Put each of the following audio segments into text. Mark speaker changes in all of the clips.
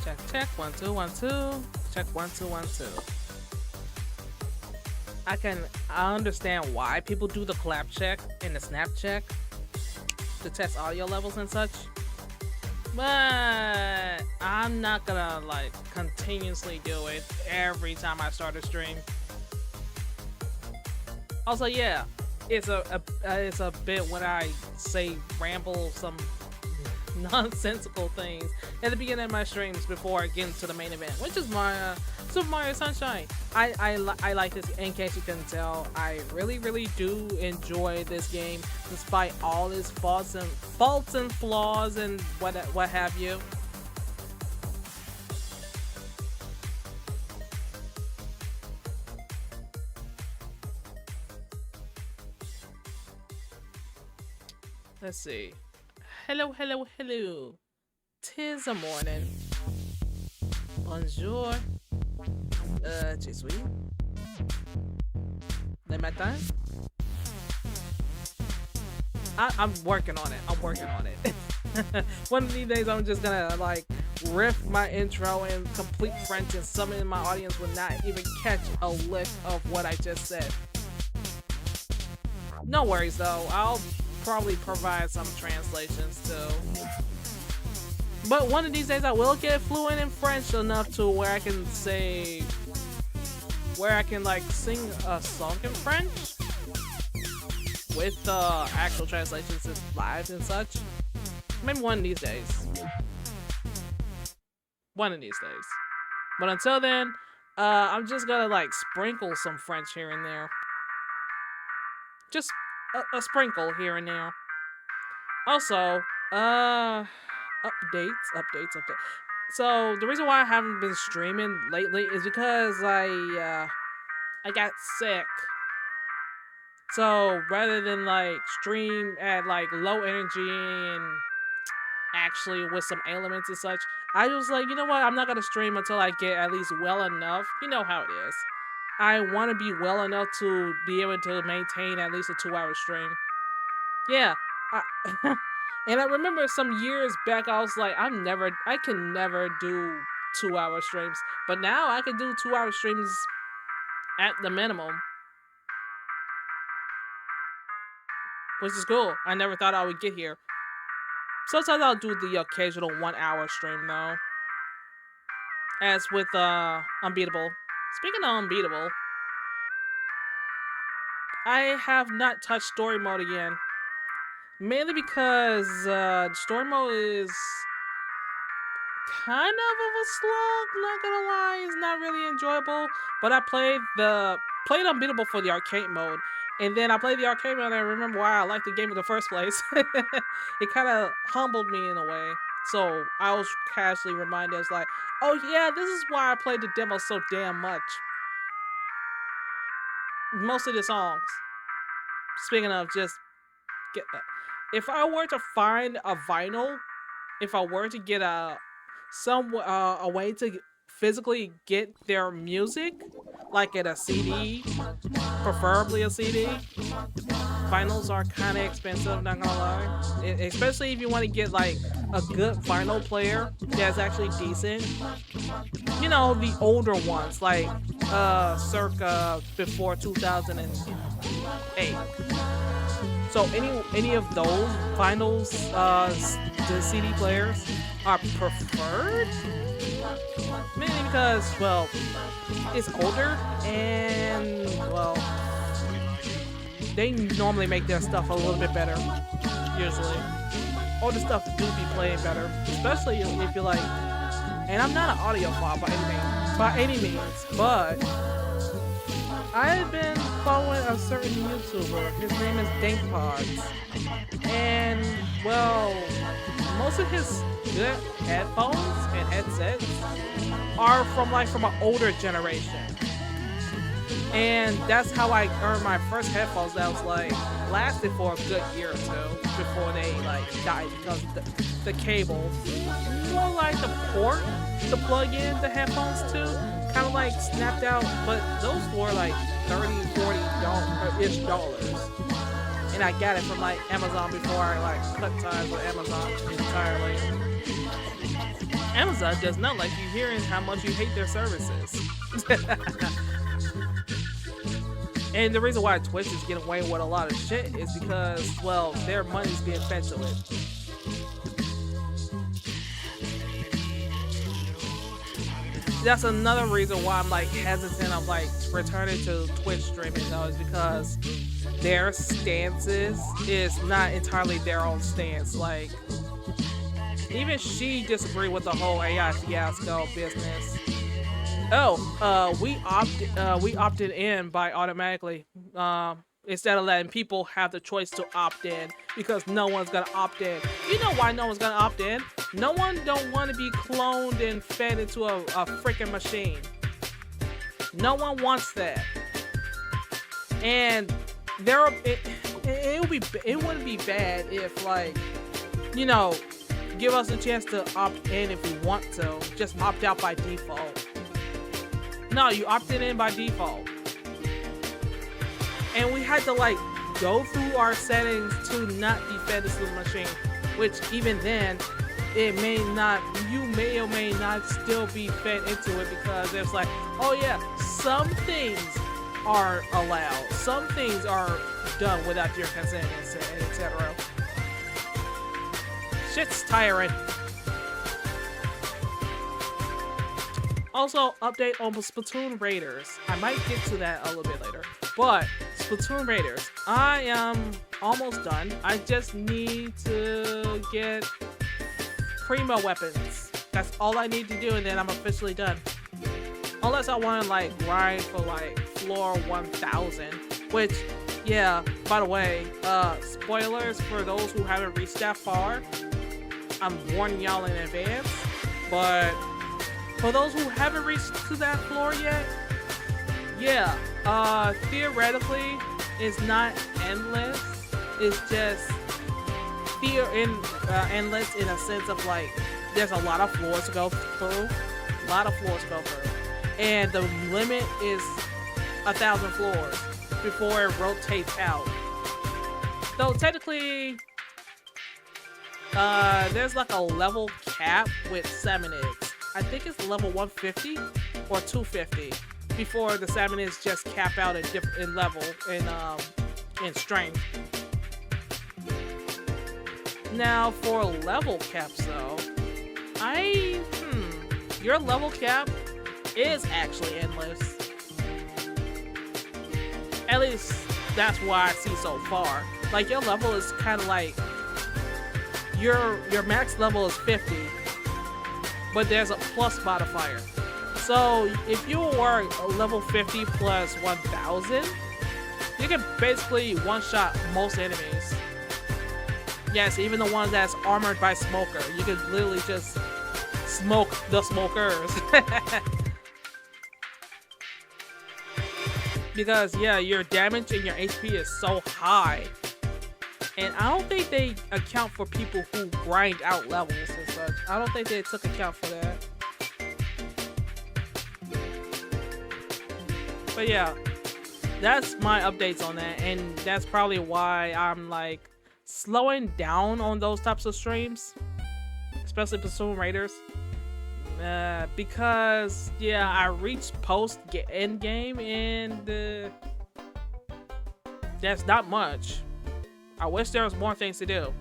Speaker 1: Check, check, 1 2 1 2. Check 1 2 1 2. I understand why people do the clap check and the snap check to test audio levels and such, but I'm not gonna like continuously do it every time I start a stream. Also, yeah, it's a bit when I say ramble some nonsensical things at the beginning of my streams before I get into the main event, which is my Super Mario Sunshine. I like this. In case you can tell, I really do enjoy this game, despite all its faults and flaws and what have you. Let's see. Hello. Tis a morning. Bonjour. Je suis. Le matin. I'm working on it. One of these days, I'm just gonna like riff my intro in complete French, and some in my audience will not even catch a lick of what I just said. No worries though. I'll probably provide some translations too. But one of these days I will get fluent in French enough to where I can like sing a song in French with actual translations live and such. Maybe one of these days. But until then, I'm just gonna like sprinkle some French here and there. Just a sprinkle here and there. Also, updates. So the reason why I haven't been streaming lately is because I got sick. So rather than like stream at like low energy and actually with some ailments and such, I was like, you know what? I'm not gonna stream until I get at least well enough. You know how it is. I want to be well enough to be able to maintain at least a 2-hour stream. Yeah. And I remember some years back, I was like, I can never do 2-hour streams. But now I can do 2-hour streams at the minimum. Which is cool. I never thought I would get here. Sometimes I'll do the occasional 1-hour stream though. As with Unbeatable. Speaking of Unbeatable, I have not touched story mode again. Mainly because story mode is kind of a slog, not gonna lie. It's not really enjoyable. But I played Unbeatable for the arcade mode. And then I played the arcade mode and I remember why I liked the game in the first place. It kind of humbled me in a way. So I was casually reminded, it's like, oh yeah, this is why I played the demo so damn much. Most of the songs. Speaking of, just get that. If I were to find a vinyl, if I were to get a way to physically get their music, like at a CD, preferably a CD. Vinyls are kind of expensive, not gonna lie. Especially if you want to get like a good vinyl player that's actually decent. You know, the older ones, like circa before 2008. So any of those vinyls, the CD players are preferred. Mainly because, well, it's older and, well, they normally make their stuff a little bit better, usually. Older stuff do be playing better, especially if you're like, and I'm not an audiophile by any means, but I've been following a certain YouTuber. His name is DankPods. And, well, most of his good headphones and headsets are from an older generation. And that's how I earned my first headphones that was like lasted for a good year or two before they like died because the cable, more like the port to plug in the headphones to, kind of like snapped out, but those were like $30-40 dollars. And I got it from like Amazon before I like cut ties with Amazon entirely. Amazon does not like you hearing how much you hate their services. And the reason why Twitch is getting away with a lot of shit is because, well, their money's being fed to it. That's another reason why I'm like hesitant of like returning to Twitch streaming though, is because their stances is not entirely their own stance. Like, even she disagreed with the whole AI fiasco business. Oh, we opted in by automatically. Instead of letting people have the choice to opt in, because no one's gonna opt in. You know why no one's gonna opt in? No one don't want to be cloned and fed into a freaking machine. No one wants that. And it wouldn't be bad if, like, you know, give us a chance to opt in if we want to. Just opt out by default. No, you opted in by default. And we had to like go through our settings to not be fed this little machine, which even then, it may not, you may or may not still be fed into it, because it's like, oh yeah, some things are allowed, some things are done without your consent, etc. Shit's tiring. Also, update on Splatoon Raiders. I might get to that a little bit later. But, Splatoon Raiders. I am almost done. I just need to get primo weapons. That's all I need to do, and then I'm officially done. Unless I want to, like, grind for, like, floor 1000. Which, yeah, by the way, spoilers for those who haven't reached that far. I'm warning y'all in advance. But for those who haven't reached to that floor yet, yeah, theoretically, it's not endless. It's just endless in a sense of like, there's a lot of floors to go through. And the limit is 1,000 floors before it rotates out. Though technically, there's like a level cap with Salmonids. I think it's level 150 or 250 before the Salmonids just cap out in level in strength. Now for level caps though, your level cap is actually endless. At least that's what I see so far. Like, your level is kind of like, your max level is 50, but there's a plus modifier. So if you were level 50 plus 1000, you can basically one-shot most enemies. Yes, even the ones that's armored by Smoker. You can literally just smoke the smokers. Because, yeah, your damage and your HP is so high. And I don't think they account for people who grind out levels and such. I don't think they took account for that. But yeah, that's my updates on that. And that's probably why I'm like slowing down on those types of streams. Especially Splatoon Raiders. Because, yeah, I reached post-end game and that's not much. I wish there was more things to do.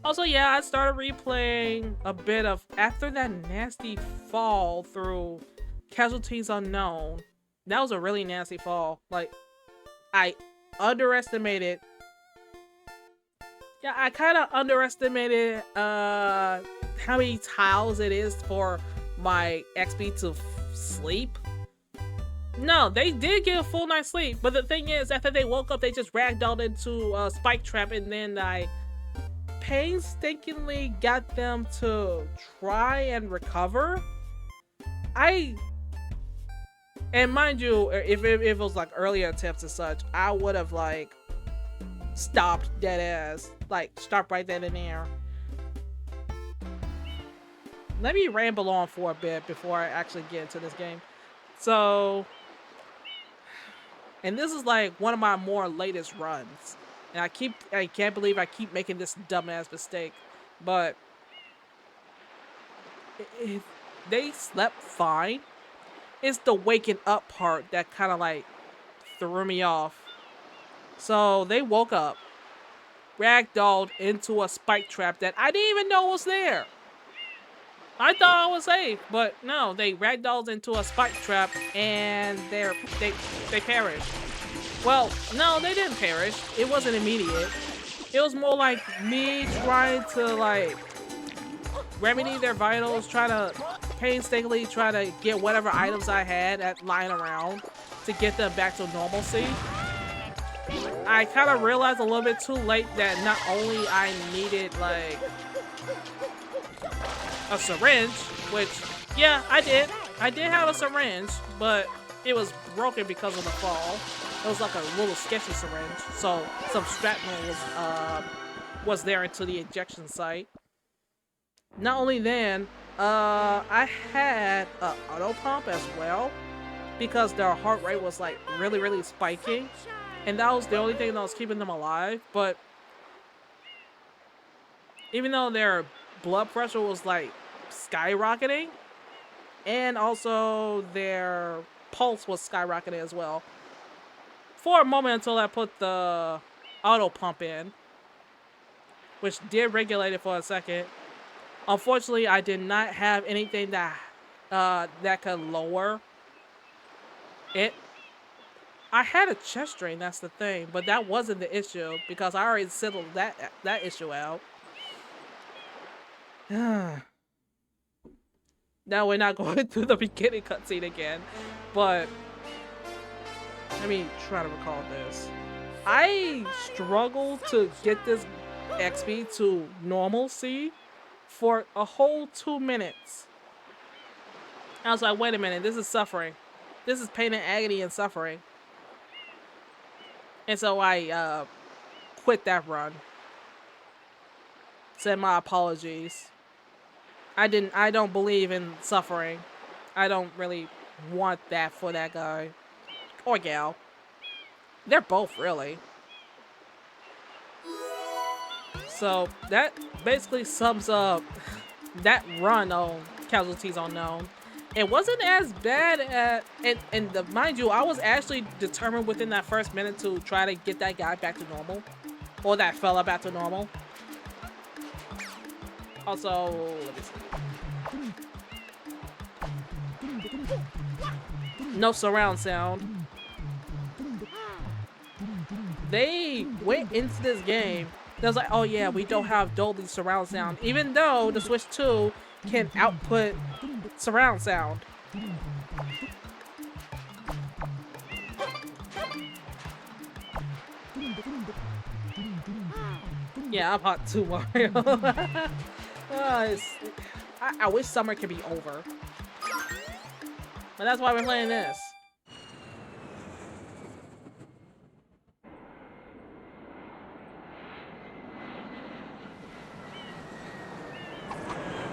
Speaker 1: Also, yeah, I started replaying a bit of after that nasty fall through Casualties Unknown. That was a really nasty fall. Like, I underestimated. Yeah, I kind of underestimated how many tiles it is for my XP to sleep. No, they did get a full night's sleep, but the thing is, after they woke up, they just ragdolled into a spike trap, and then I painstakingly got them to try and recover. And mind you, if it was like earlier attempts and such, I would have like stopped dead ass, like stopped right then and there. Let me ramble on for a bit before I actually get into this game. So, and this is like one of my more latest runs, and I can't believe I keep making this dumbass mistake, but If they slept fine, it's the waking up part that kind of like threw me off. So they woke up, ragdolled into a spike trap that I didn't even know was there. I thought I was safe, but no, they ragdolled into a spike trap and they perished. Well, no, they didn't perish. It wasn't immediate. It was more like me trying to like remedy their vitals, try to painstakingly try to get whatever items I had at lying around to get them back to normalcy. I kind of realized a little bit too late that not only I needed like a syringe, which yeah, I did. I did have a syringe, but it was broken because of the fall. It was like a little sketchy syringe, so some shrapnel was there into the ejection site. Not only then, I had an auto pump as well because their heart rate was like really spiking, and that was the only thing that was keeping them alive. But even though their blood pressure was like skyrocketing, and also their pulse was skyrocketing as well, for a moment until I put the auto pump in, which did regulate it for a second. Unfortunately, I did not have anything that that could lower it. I had a chest drain, that's the thing, but that wasn't the issue because I already settled that issue out. Now we're not going through the beginning cutscene again, but let me try to recall this. I struggled to get this XP to normalcy for a whole 2 minutes. I was like, wait a minute, this is suffering. This is pain and agony and suffering. And so I quit that run. Said my apologies. I don't believe in suffering. I don't really want that for that guy. Or gal. They're both, really. So that basically sums up that run on Casualties Unknown. It wasn't as bad at, mind you, I was actually determined within that first minute to try to get that guy back to normal. Or that fella back to normal. Also, let me see. No surround sound. They went into this game. They was like, oh yeah, we don't have Dolby surround sound, even though the Switch 2 can output surround sound. Yeah, I'm hot too, Mario. I wish summer could be over. But that's why we're playing this.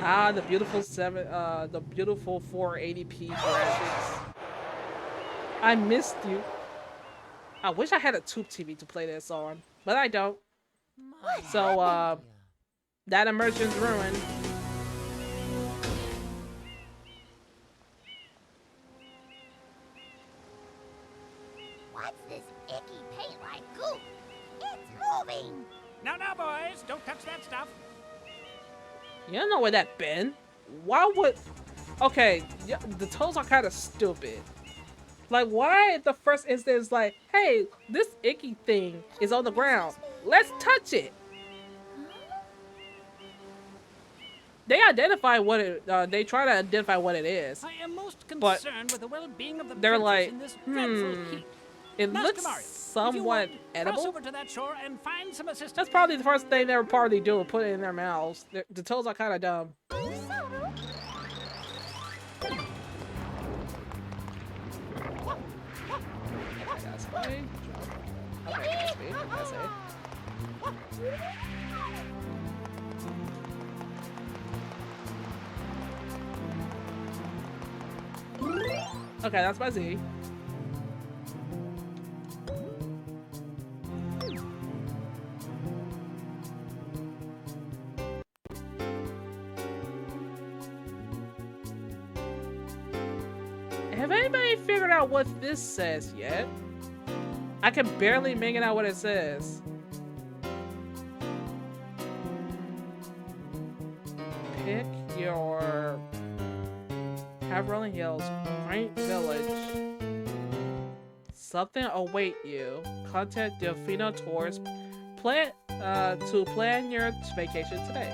Speaker 1: Ah, the beautiful the beautiful 480p graphics. I missed you. I wish I had a tube TV to play this on, but I don't. So, that immersion's ruined.
Speaker 2: What's this icky paint-like goop? It's moving!
Speaker 3: No, boys, don't touch that stuff.
Speaker 1: You don't know where that been. Why would... Okay, yeah, the toes are kind of stupid. Like, why at the first instance, like, hey, this icky thing is on the ground. Let's touch it. They identify what it, they try to identify what it is.
Speaker 3: I am most concerned with the well-being of the
Speaker 1: they're like,
Speaker 3: in this dreadful heat.
Speaker 1: It
Speaker 3: Master
Speaker 1: looks
Speaker 3: Mario,
Speaker 1: somewhat edible.
Speaker 3: Cross over to that shore and find some assistance.
Speaker 1: That's probably the first thing they would probably do, put it in their mouths. The toes are kind of dumb. Okay, that's my Z. Have anybody figured out what this says yet? I can barely make it out what it says. Pick your... Have Rolling Hills, Great Village. Something await you. Contact Delfino Tours. Plan to plan your vacation today.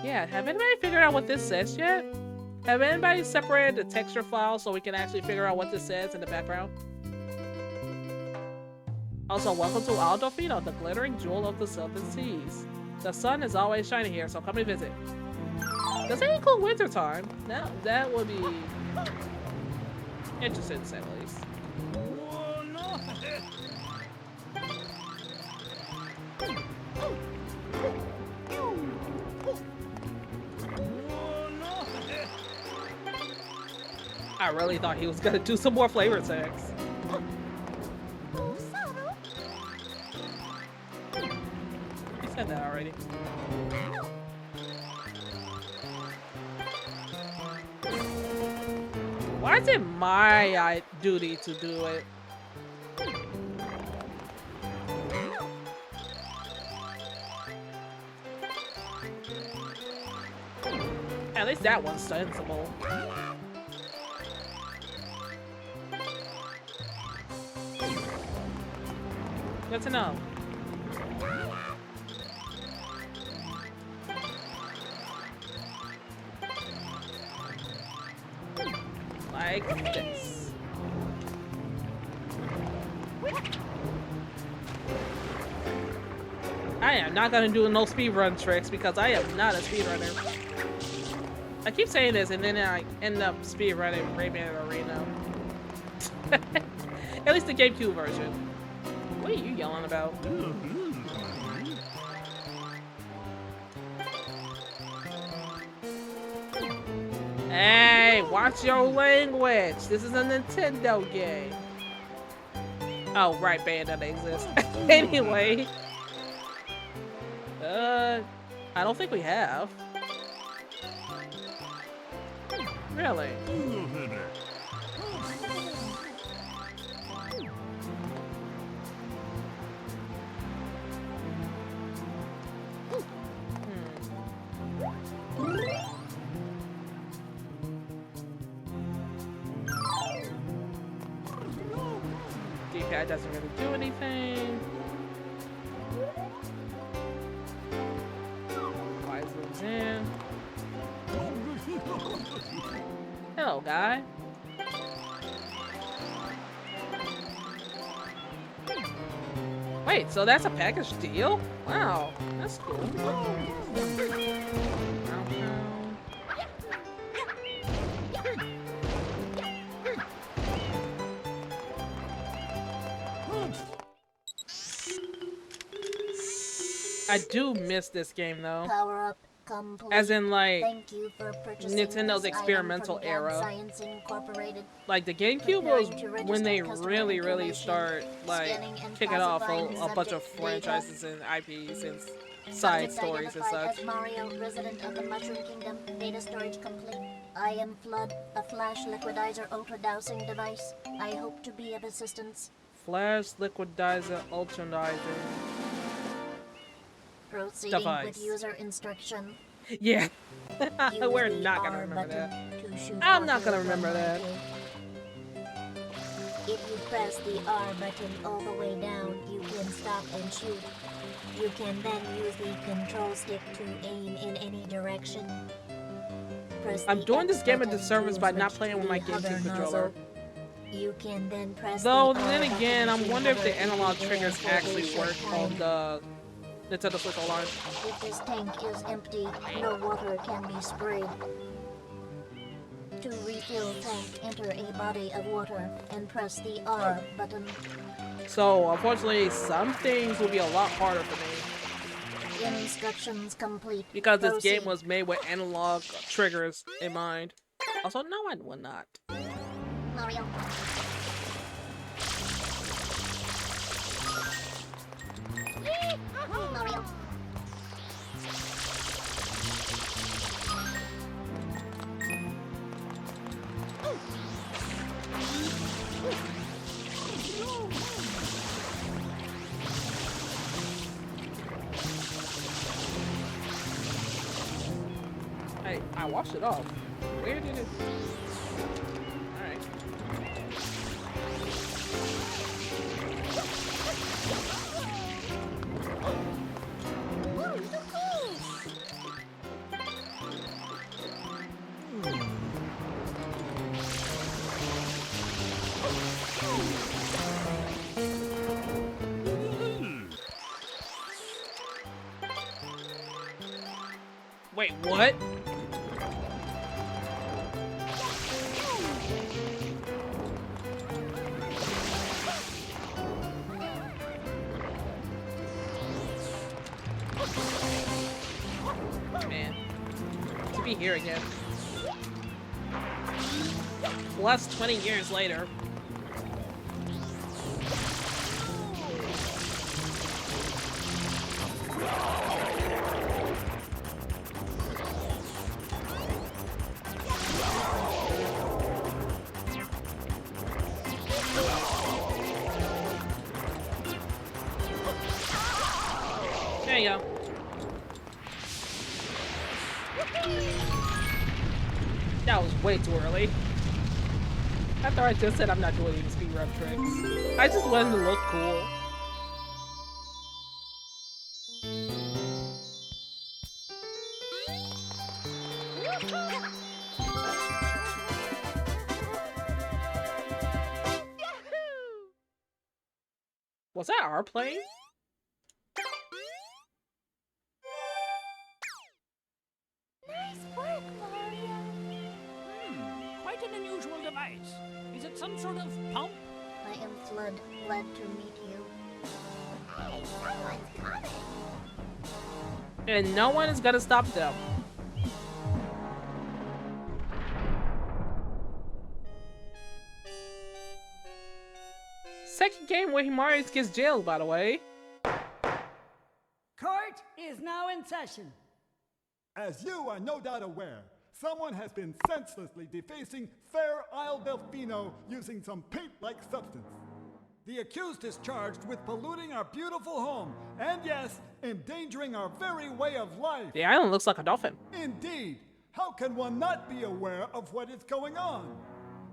Speaker 1: Yeah, have anybody figured out what this says yet? Have anybody separated the texture file so we can actually figure out what this says in the background? Also, welcome to Al Delfino, the glittering jewel of the Southern Seas. The sun is always shining here, so come and visit. Does it include wintertime? That would be interesting to say the least.
Speaker 3: Oh, no.
Speaker 1: I really thought he was gonna do some more flavor text. He said that already. Why is it my duty to do it? At least that one's sensible. Good to know. Like this. I am not gonna do no speedrun tricks because I am not a speedrunner. I keep saying this and then I end up speedrunning Rayman Arena. At least the GameCube version. What are you yelling about? Hey, watch your language. This is a Nintendo game. Oh, right, Bayonetta exists. Anyway. I don't think we have. Really? D-pad doesn't really do anything. Why zooms in? Hello, guy. Wait, so that's a package deal? Wow, that's cool. I do miss this game though.
Speaker 2: Power up complete.
Speaker 1: As in like
Speaker 2: Thank you for purchasing
Speaker 1: Nintendo
Speaker 2: this
Speaker 1: experimental
Speaker 2: item from
Speaker 1: era.
Speaker 2: Science Incorporated.
Speaker 1: Like the GameCube was
Speaker 2: Preparing to
Speaker 1: when they
Speaker 2: register
Speaker 1: really
Speaker 2: customer
Speaker 1: start like
Speaker 2: scanning and
Speaker 1: kicking off
Speaker 2: classifying
Speaker 1: a bunch of
Speaker 2: subject
Speaker 1: franchises and IPs and side
Speaker 2: Subject
Speaker 1: stories and
Speaker 2: identified
Speaker 1: such.
Speaker 2: as Mario, resident of the Mushroom Kingdom. Data storage complete. I am Flood, a flash liquidizer ultra dowsing device. I hope to be of assistance.
Speaker 1: Flash liquidizer ultradizer.
Speaker 2: Proceeding
Speaker 1: Device.
Speaker 2: with user instruction.
Speaker 1: Yeah.
Speaker 2: Use
Speaker 1: We're
Speaker 2: the
Speaker 1: not gonna
Speaker 2: R
Speaker 1: remember
Speaker 2: button
Speaker 1: that.
Speaker 2: to shoot
Speaker 1: I'm not
Speaker 2: water
Speaker 1: gonna remember
Speaker 2: from
Speaker 1: that.
Speaker 2: my If you press the R button all the way down, you can stop and shoot. You can then use the control stick to aim in any direction. Press
Speaker 1: I'm
Speaker 2: the
Speaker 1: doing
Speaker 2: X
Speaker 1: this game a
Speaker 2: button
Speaker 1: disservice
Speaker 2: to
Speaker 1: by not
Speaker 2: switch
Speaker 1: playing
Speaker 2: to
Speaker 1: with my
Speaker 2: the hover
Speaker 1: GameCube controller.
Speaker 2: nozzle. You can then press
Speaker 1: Though
Speaker 2: the
Speaker 1: then
Speaker 2: R
Speaker 1: again,
Speaker 2: button
Speaker 1: I'm
Speaker 2: to
Speaker 1: wondering if the
Speaker 2: hover in
Speaker 1: analog
Speaker 2: the air
Speaker 1: triggers
Speaker 2: for a
Speaker 1: actually
Speaker 2: short
Speaker 1: work
Speaker 2: time.
Speaker 1: on the Nintendo Switch Online.
Speaker 2: If this tank is empty, no water can be sprayed. To refill tank, enter a body of water and press the R button.
Speaker 1: So unfortunately, some things will be a lot harder for me
Speaker 2: Instructions complete.
Speaker 1: because this game
Speaker 2: Proceed.
Speaker 1: was made with analog triggers in mind. Also, no, I will not.
Speaker 2: Mario. Mario.
Speaker 1: I washed it off. Where did it? Alright. Wait, what? Man, to be here again. Plus 20 years later. There you go. That was way too early. After I just said I'm not doing any speedrun tricks. I just wanted to look cool. Was that our plane?
Speaker 2: Nice work, Mario.
Speaker 3: Quite an unusual device. Is it some sort of pump?
Speaker 2: I am Flood, glad to meet you. Hey, someone's coming.
Speaker 1: And no one is gonna stop them. Second game where Mario gets jailed, by the way.
Speaker 4: Court is now in session.
Speaker 5: As you are no doubt aware, someone has been senselessly defacing Fair Isle Delfino using some paint-like substance. The accused is charged with polluting our beautiful home, and yes, endangering our very way of life.
Speaker 1: The island looks like a dolphin.
Speaker 5: Indeed, how can one not be aware of what is going on?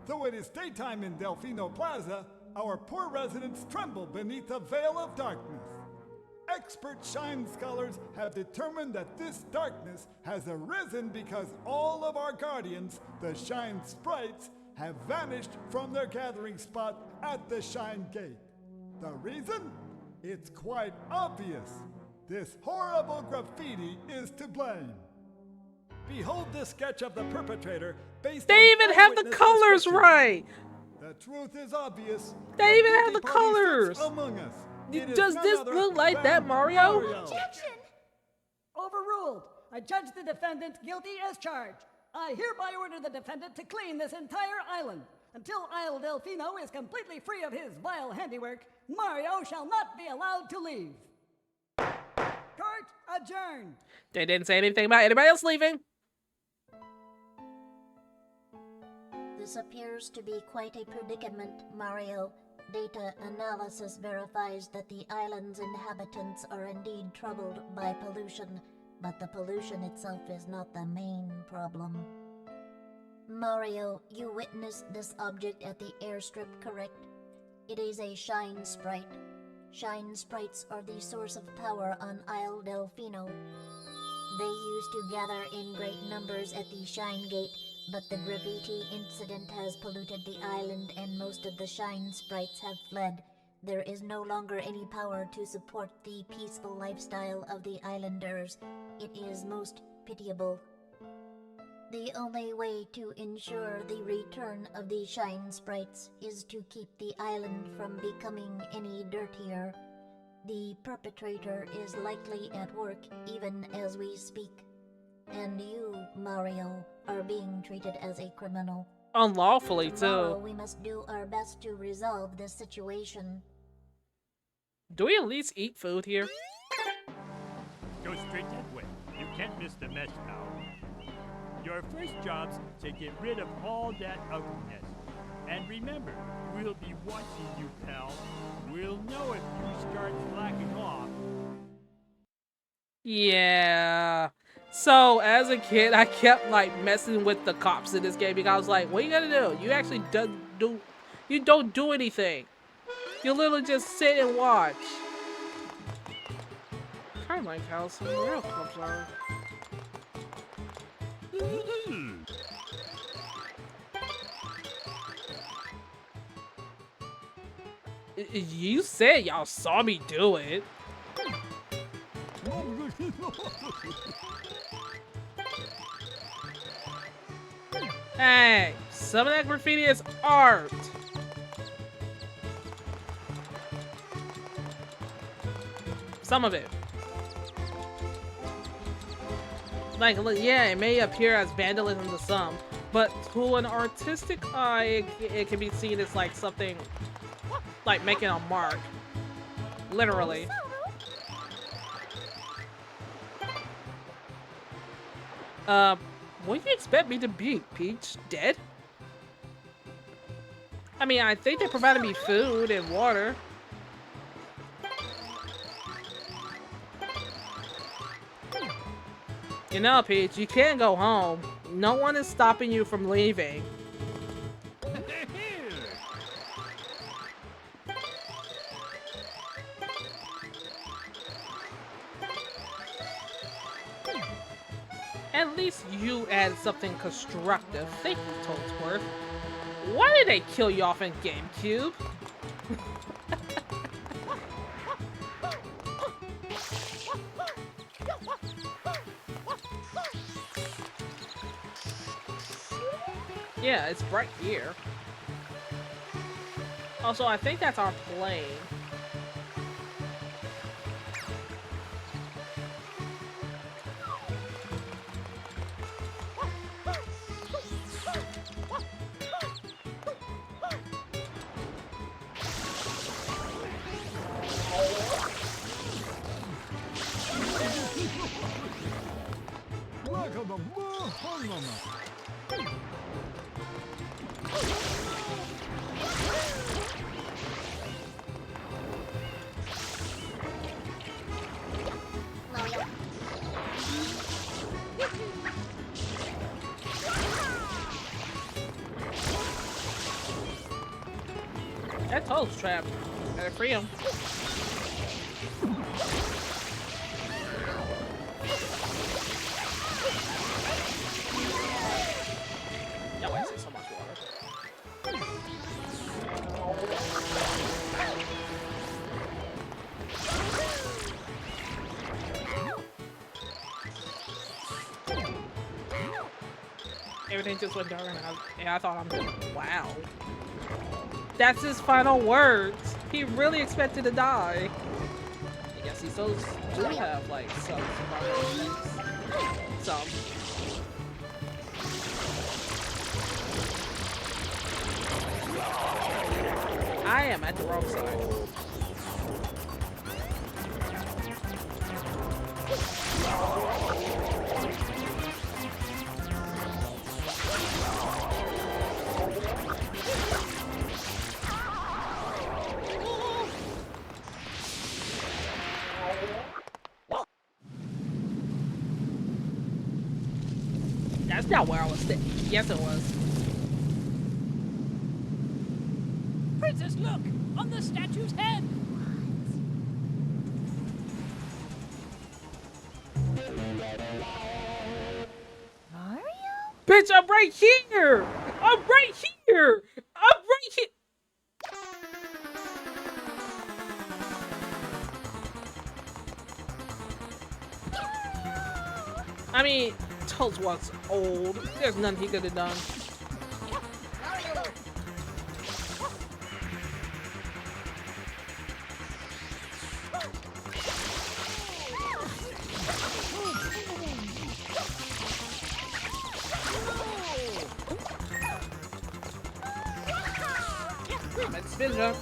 Speaker 5: Though it is daytime in Delfino Plaza, our poor residents tremble beneath a veil of darkness. Expert Shine scholars have determined that this darkness has arisen because all of our guardians, the Shine Sprites, have vanished from their gathering spot at the Shine Gate. The reason? It's quite obvious. This horrible graffiti is to blame. Behold this sketch of the perpetrator based
Speaker 1: They
Speaker 5: on
Speaker 1: even have the
Speaker 5: eyewitness
Speaker 1: colors
Speaker 5: description.
Speaker 1: right.
Speaker 5: The truth is obvious.
Speaker 1: They even have the
Speaker 5: guilty party
Speaker 1: colors.
Speaker 5: sits among us. It is
Speaker 1: Does
Speaker 5: none
Speaker 1: this
Speaker 5: other
Speaker 1: look like
Speaker 5: than
Speaker 1: that, Mario?
Speaker 2: Objection!
Speaker 4: Overruled. I judge the defendant guilty as charged. I hereby order the defendant to clean this entire island. Until Isle Delfino is completely free of his vile handiwork, Mario shall not be allowed to leave. Court adjourned.
Speaker 1: They didn't say anything about anybody else leaving.
Speaker 2: This appears to be quite a predicament, Mario. Data analysis verifies that the island's inhabitants are indeed troubled by pollution, but the pollution itself is not the main problem. Mario, you witnessed this object at the airstrip, correct? It is a Shine Sprite. Shine Sprites are the source of power on Isle Delfino. They used to gather in great numbers at the Shine Gate, but the graffiti incident has polluted the island and most of the Shine Sprites have fled. There is no longer any power to support the peaceful lifestyle of the islanders. It is most pitiable. The only way to ensure the return of the Shine Sprites is to keep the island from becoming any dirtier. The perpetrator is likely at work even as we speak. And you, Mario, are being treated as a criminal.
Speaker 1: Unlawfully,
Speaker 2: Tomorrow
Speaker 1: too.
Speaker 2: we must do our best to resolve this situation.
Speaker 1: Do we at least eat food here?
Speaker 3: Go straight that way. You can't miss the mess, pal. Your first job's to get rid of all that ugliness. And remember, we'll be watching you, pal. We'll know if you start slacking off.
Speaker 1: Yeah. So as a kid, I kept like messing with the cops in this game because I was like, "What you gonna do? You actually you don't do anything. You literally just sit and watch." Kind of like how some real cops are. You said y'all saw me do it. Hey, some of that graffiti is art. Some of it. Like, yeah, it may appear as vandalism to some, but to an artistic eye, it can be seen as like something, like making a mark. Literally. What do you expect me to be, Peach? Dead? I mean, I think they provided me food and water. You know, Peach, you can't go home. No one is stopping you from leaving. At least you added something constructive. Thank you, Toadsworth. Why did they kill you off in GameCube? Yeah, it's right here. Also, I think that's our plane. That Toad's trapped. Gotta free him. That wasted so much water. Everything just went dark and I thought I'm doing wow. That's his final words. He really expected to die. I guess these those do have like some survival. Some. I am at the wrong side. That's not where I was sitting. Yes, it was.
Speaker 6: Princess, look! On the statue's head!
Speaker 2: Mario?
Speaker 1: Bitch, I'm right here! I'm right here! I'm right here! I mean, Toad's was old. There's nothing he could have done. Let's spin jump.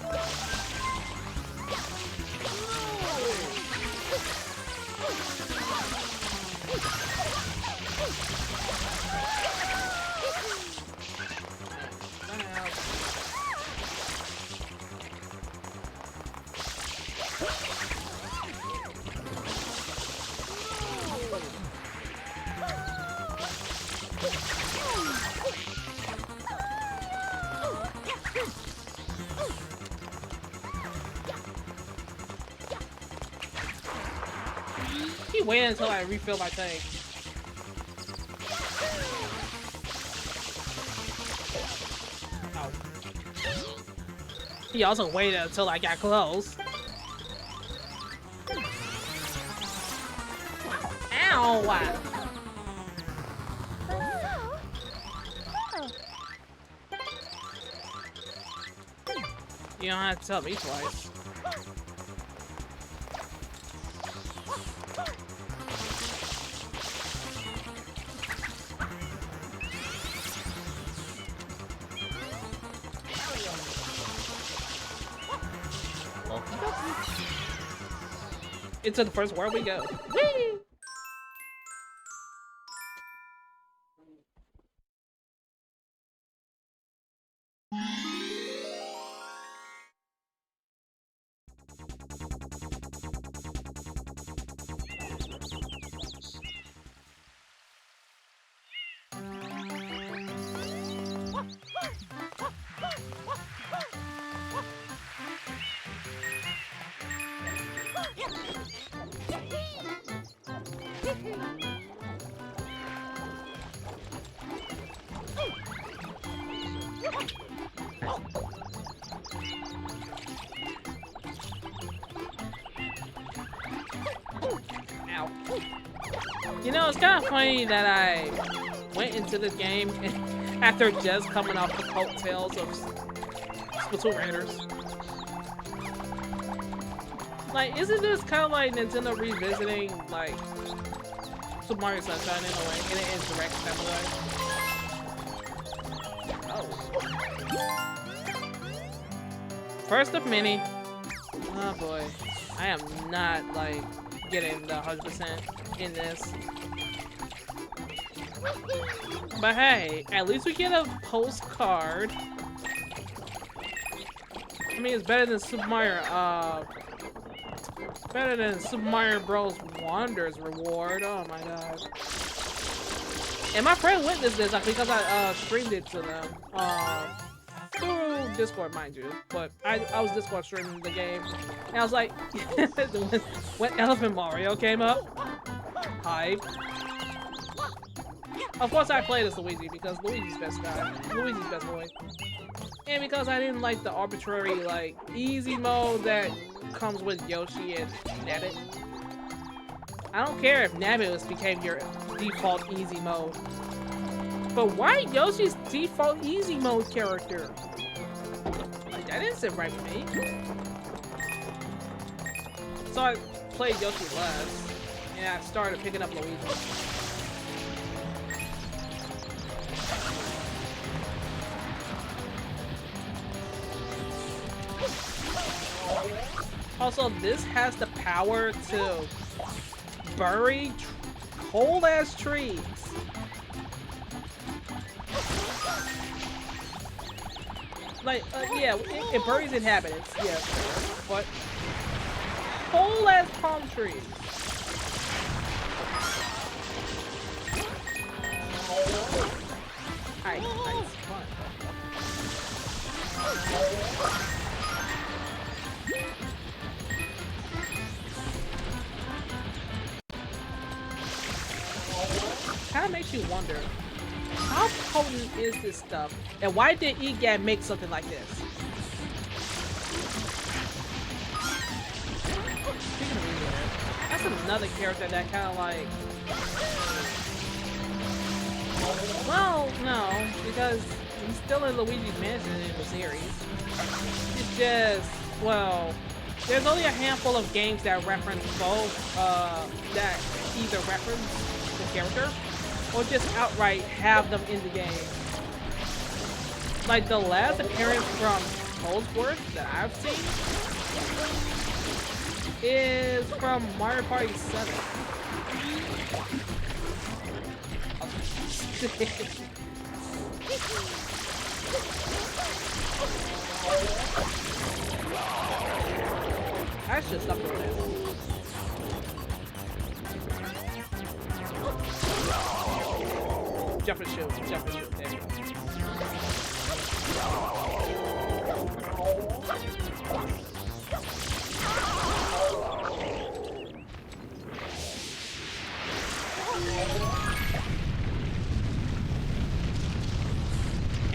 Speaker 1: keep waiting until I refill my tank. Oh. He also waited until I got close. Ow! You don't have to tell me twice. Into the first world we go. Whee! Ow. You know, it's kind of funny that I went into this game after just coming off the coattails of Splatoon Raiders. Like, isn't this kind of like Nintendo revisiting, like, Super Mario Sunshine in a way, in an indirect type of way? Oh. First of many. Oh boy. I am not, like, getting the 100% in this. But hey, at least we get a postcard. I mean, it's better than Super Mario, better than Super Mario Bros. Wonders reward. Oh my god. And my friend witnessed this because I streamed it to them. Through Discord, mind you. But I was Discord streaming the game. And I was like, when Elephant Mario came up, hype. Of course I played as Luigi because Luigi's best guy. Luigi's best boy. And because I didn't like the arbitrary, like, easy mode that comes with Yoshi and Nabbit. I don't care if Nabbit became your default easy mode. But why Yoshi's default easy mode character? Like, that didn't sit right with me. So I played Yoshi less, and I started picking up Luigi. Also, this has the power to bury whole ass trees. Like, yeah, it buries inhabitants, yeah, but whole ass palm trees. Nice, fun. Kind of makes you wonder, how potent is this stuff, and why did EGAD make something like this? Speaking of EGAD, that's another character that kind of like, well, no, because he's still in Luigi's Mansion in the series. It's just, well, there's only a handful of games that reference both, that either reference the character or just outright have them in the game. Like the last appearance from Holdsworth that I've seen is from Mario Party 7. I should stop doing that. Jump and shoot, there we go.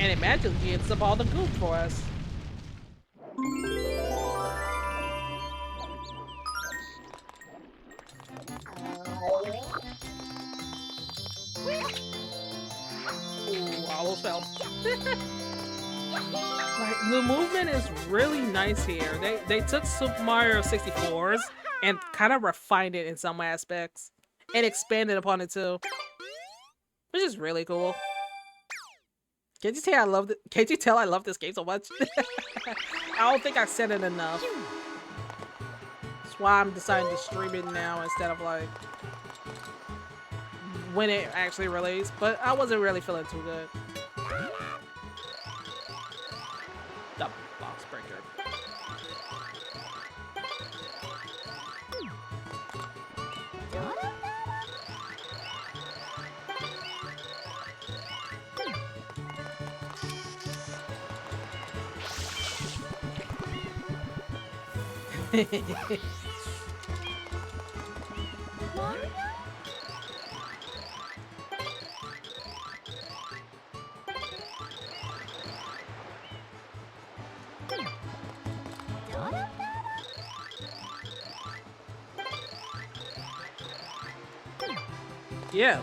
Speaker 1: And it magically gets up all the goop for us. Ooh, I almost fell. Like, the movement is really nice here. They took Super Mario 64's and kind of refined it in some aspects. And expanded upon it too. Which is really cool. Can't you tell I love this game so much? I don't think I said it enough. That's why I'm deciding to stream it now instead of like when it actually released. But I wasn't really feeling too good. The box breaker. Yeah.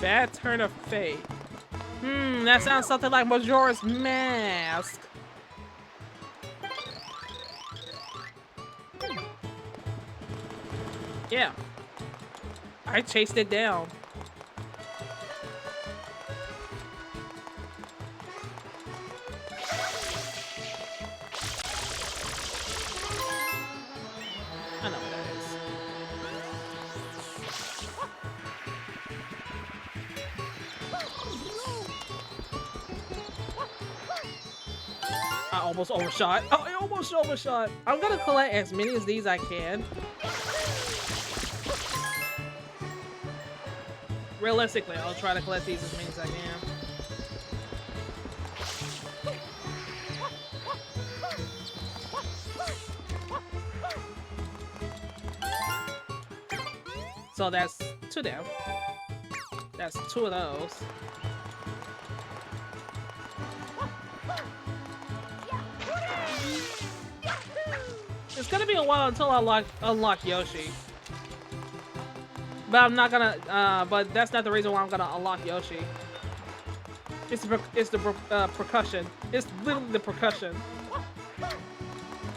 Speaker 1: Bad turn of fate. That sounds something like Majora's Mask. Yeah. I chased it down. I know what that is. I almost overshot. Oh, I almost overshot. I'm gonna collect as many of these I can. Realistically, I'll try to collect these as many as I can. So that's 2 down. That's 2 of those. It's gonna be a while until I unlock Yoshi. But I'm not gonna, but that's not the reason why I'm gonna unlock Yoshi. It's the percussion. It's literally the percussion.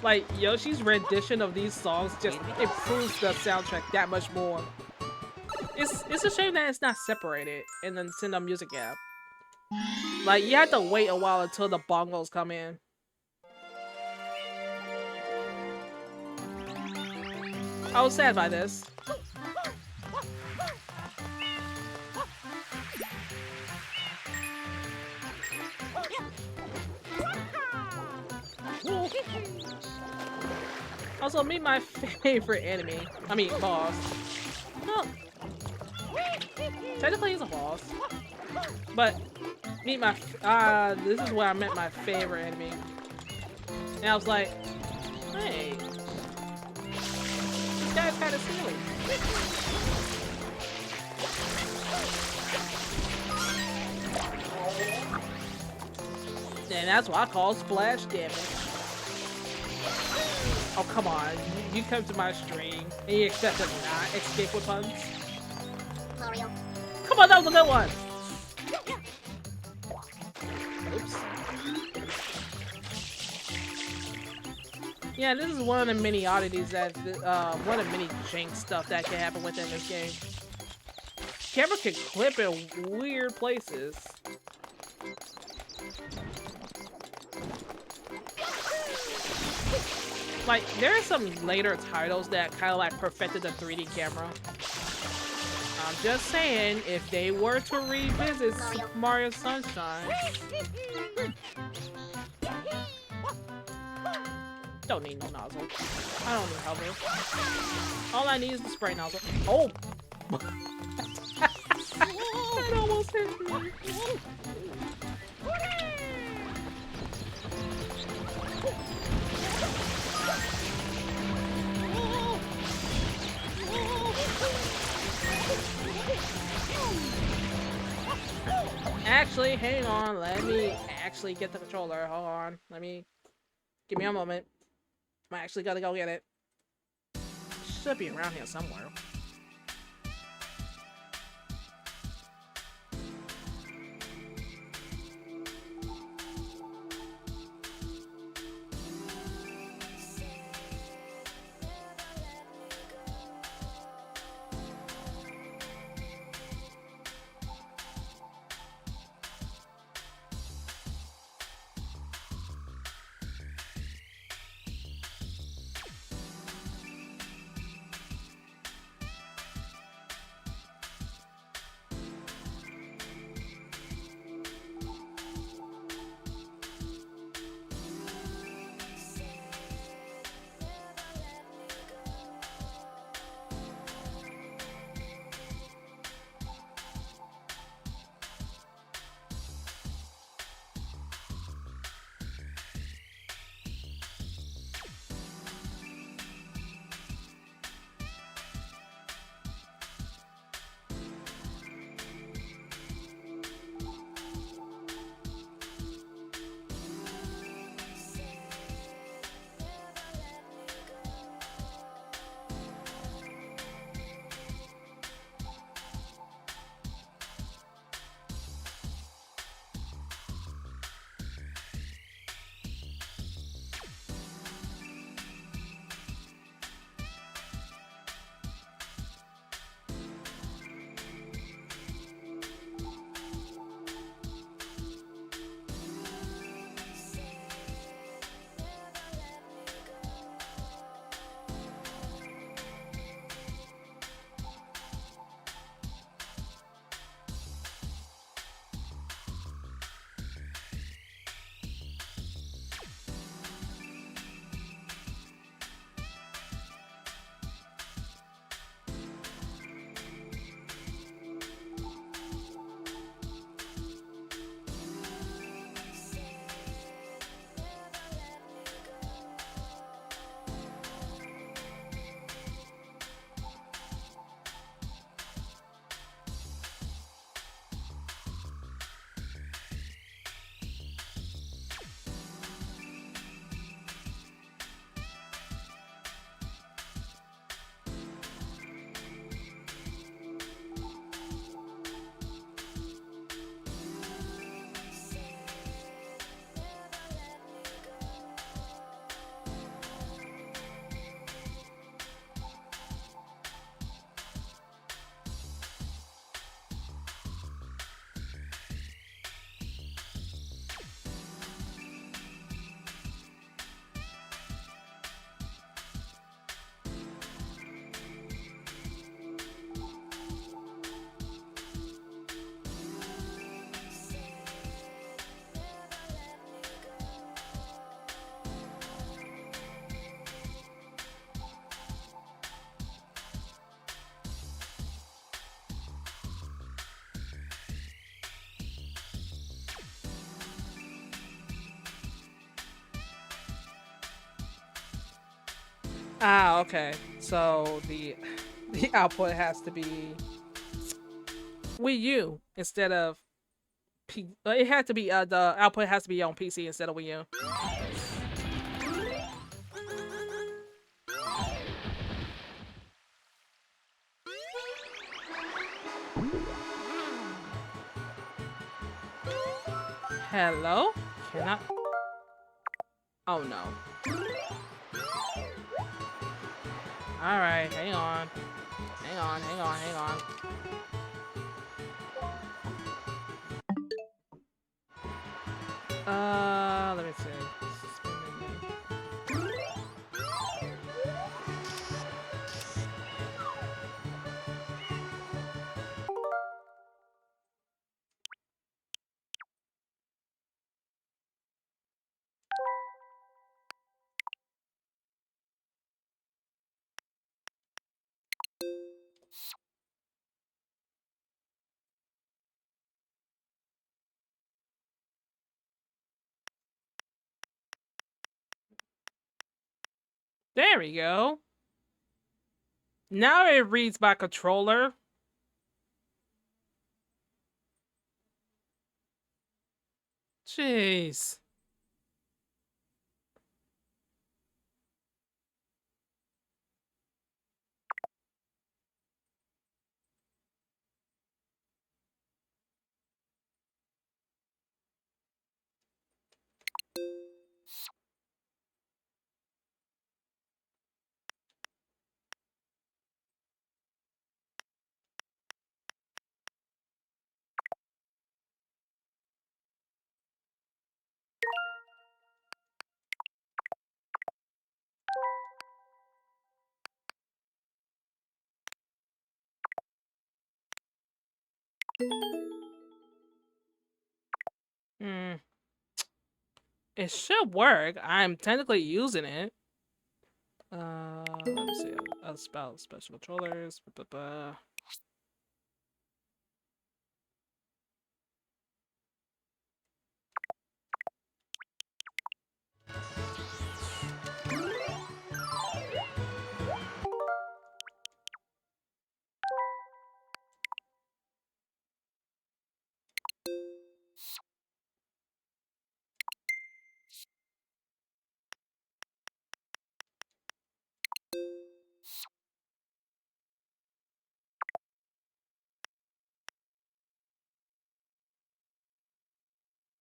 Speaker 1: Like, Yoshi's rendition of these songs just improves the soundtrack that much more. It's a shame that it's not separated in the Nintendo Music app. Like, you have to wait a while until the bongos come in. I was sad by this. Also, meet my favorite enemy. I mean, boss. Well, technically he's a boss. But, meet my... this is where I met my favorite enemy. And I was like, hey... This guy's kind of silly. And that's what I call splash damage. Oh, come on. You come to my stream and you expect to not escape with puns?
Speaker 2: Mario.
Speaker 1: Come on, that was a good one! Oops. Yeah, this is one of the many oddities that, one of the many jank stuff that can happen within this game. Camera can clip in weird places. Like, there are some later titles that kind of like perfected the 3D camera. I'm just saying, if they were to revisit Super Mario Sunshine... Don't need no nozzle. I don't need hover. All I need is the spray nozzle. Oh! That almost hit me. Actually, hang on. Let me actually get the controller. Hold on. Give me a moment. I actually gotta go get it. Should be around here somewhere. Ah, okay. So the output has to be Wii U instead of it had to be the output has to be on PC instead of Wii U. Hello? Cannot. Oh no. All right, hang on. Hang on. Let me see. There we go. Now it reads my controller. Jeez. Hmm. It should work. I'm technically using it. Let me see. I'll spell special controllers.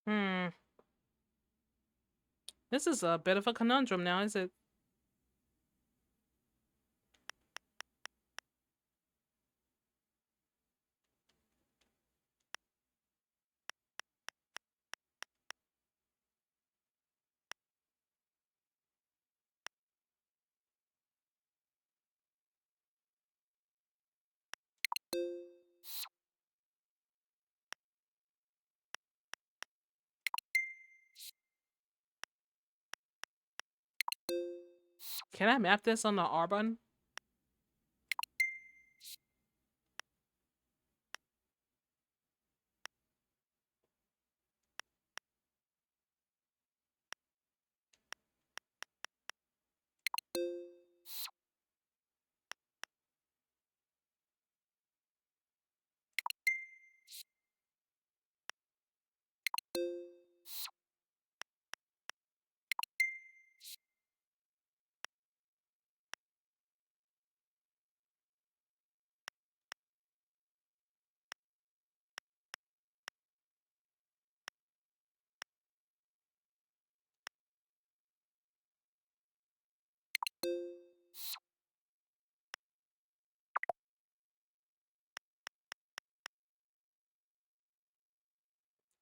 Speaker 1: Hmm. This is a bit of a conundrum now, is it? Can I map this on the R button?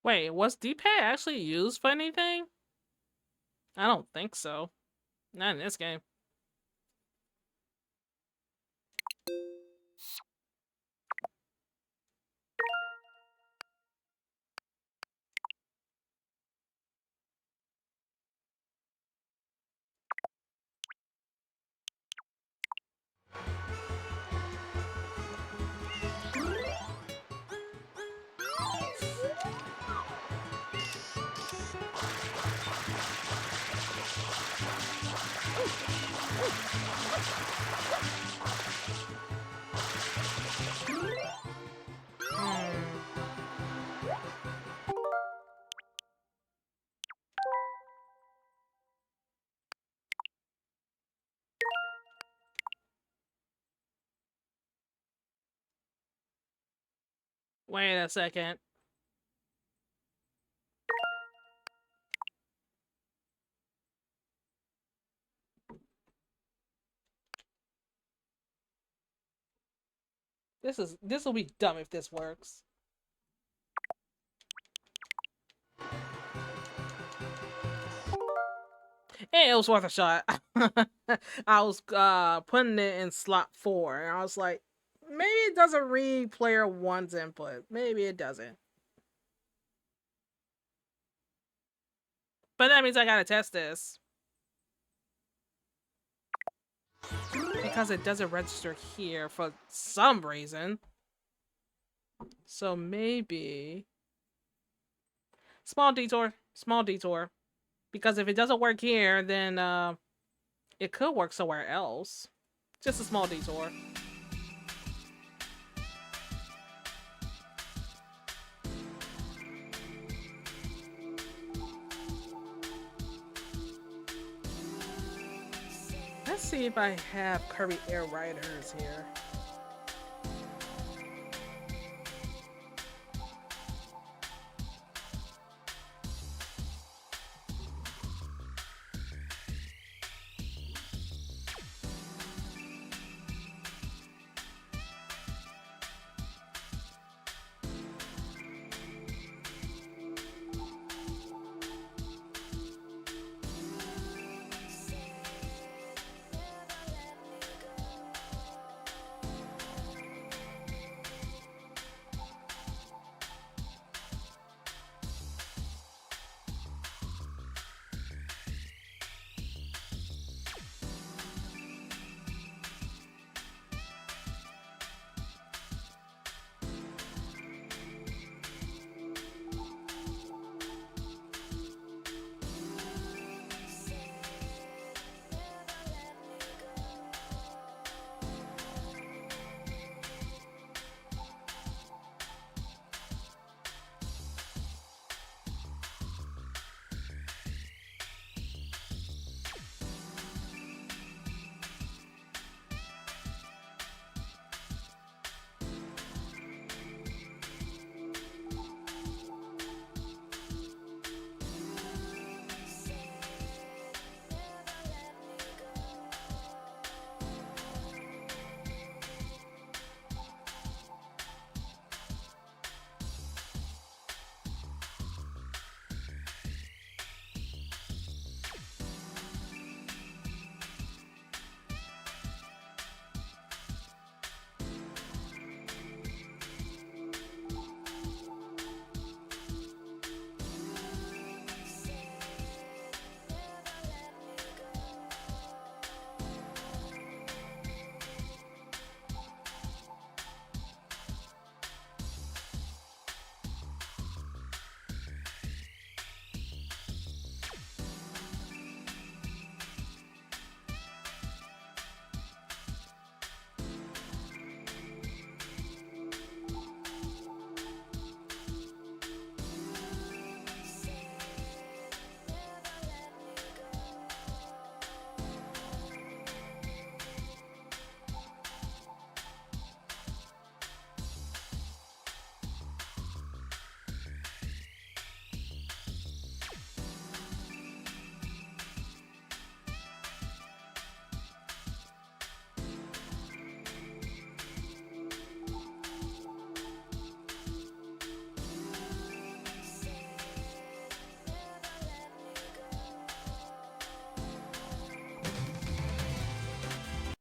Speaker 1: Wait, was D-pad actually used for anything? I don't think so. Not in this game. Wait a second. This will be dumb if this works. It was worth a shot. I was putting it in slot 4, and I was like, maybe it doesn't read player 1's input. Maybe it doesn't. But that means I gotta test this. Because it doesn't register here for some reason. So maybe... Small detour. Small detour. Because if it doesn't work here, then it could work somewhere else. Just a small detour. Let's see if I have Curry Air Riders here.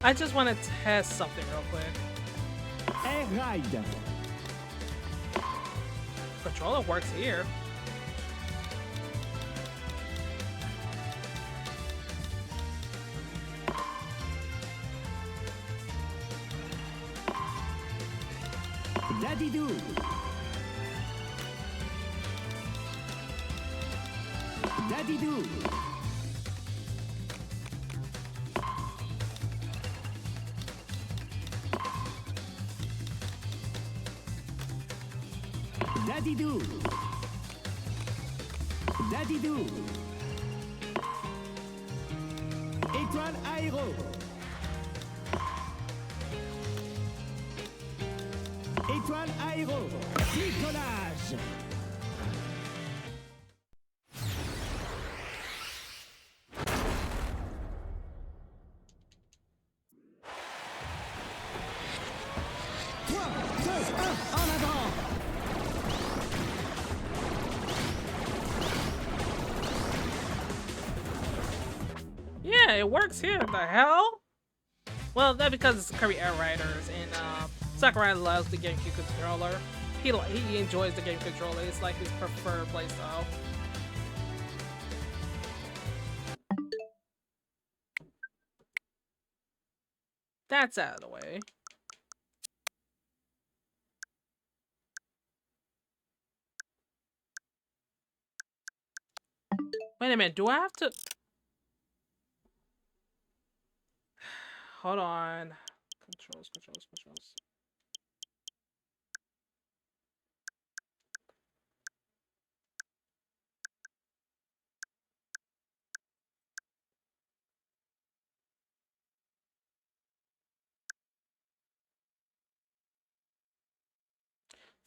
Speaker 1: I just want to test something real quick.
Speaker 3: Air ride.
Speaker 1: Controller works here.
Speaker 3: Daddy do. Daddy do. Daddy do. Daddy do. Étoile aéro. Étoile aéro. Décollage. En avant.
Speaker 1: Yeah, it works here. The hell? Well, that's because it's Kirby Air Riders, and Sakurai loves the GameCube controller. He enjoys the game controller. It's like his preferred playstyle. That's out of the way. Wait a minute, do I have to... Hold on. Controls.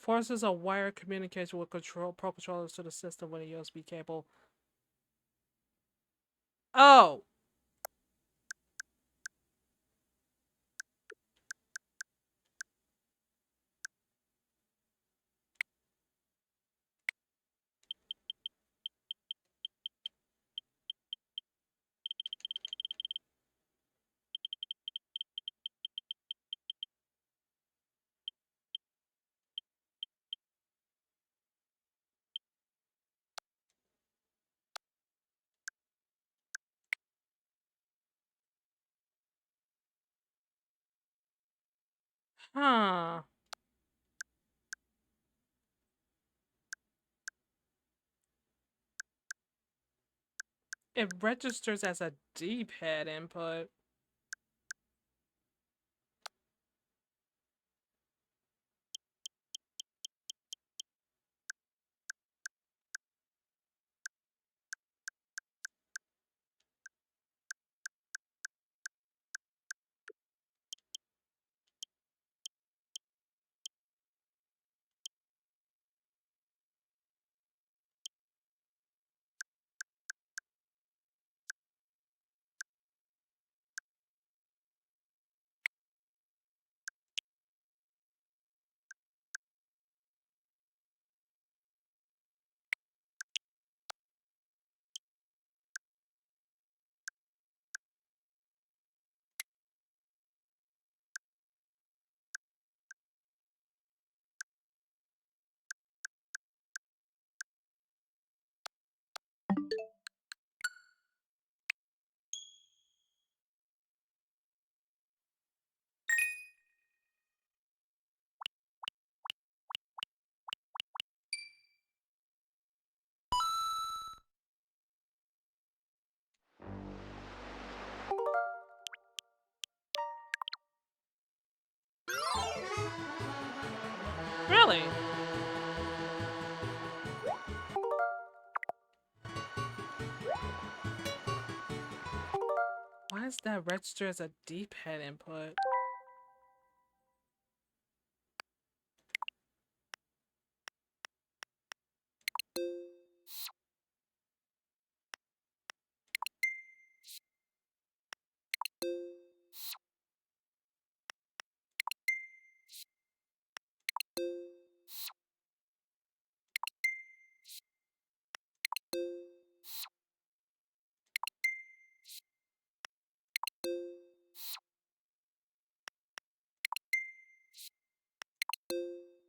Speaker 1: Forces a wired communication with pro controllers to the system with a USB cable. Oh! Huh. It registers as a D-pad input. Really? Why is that register as a D-pad input?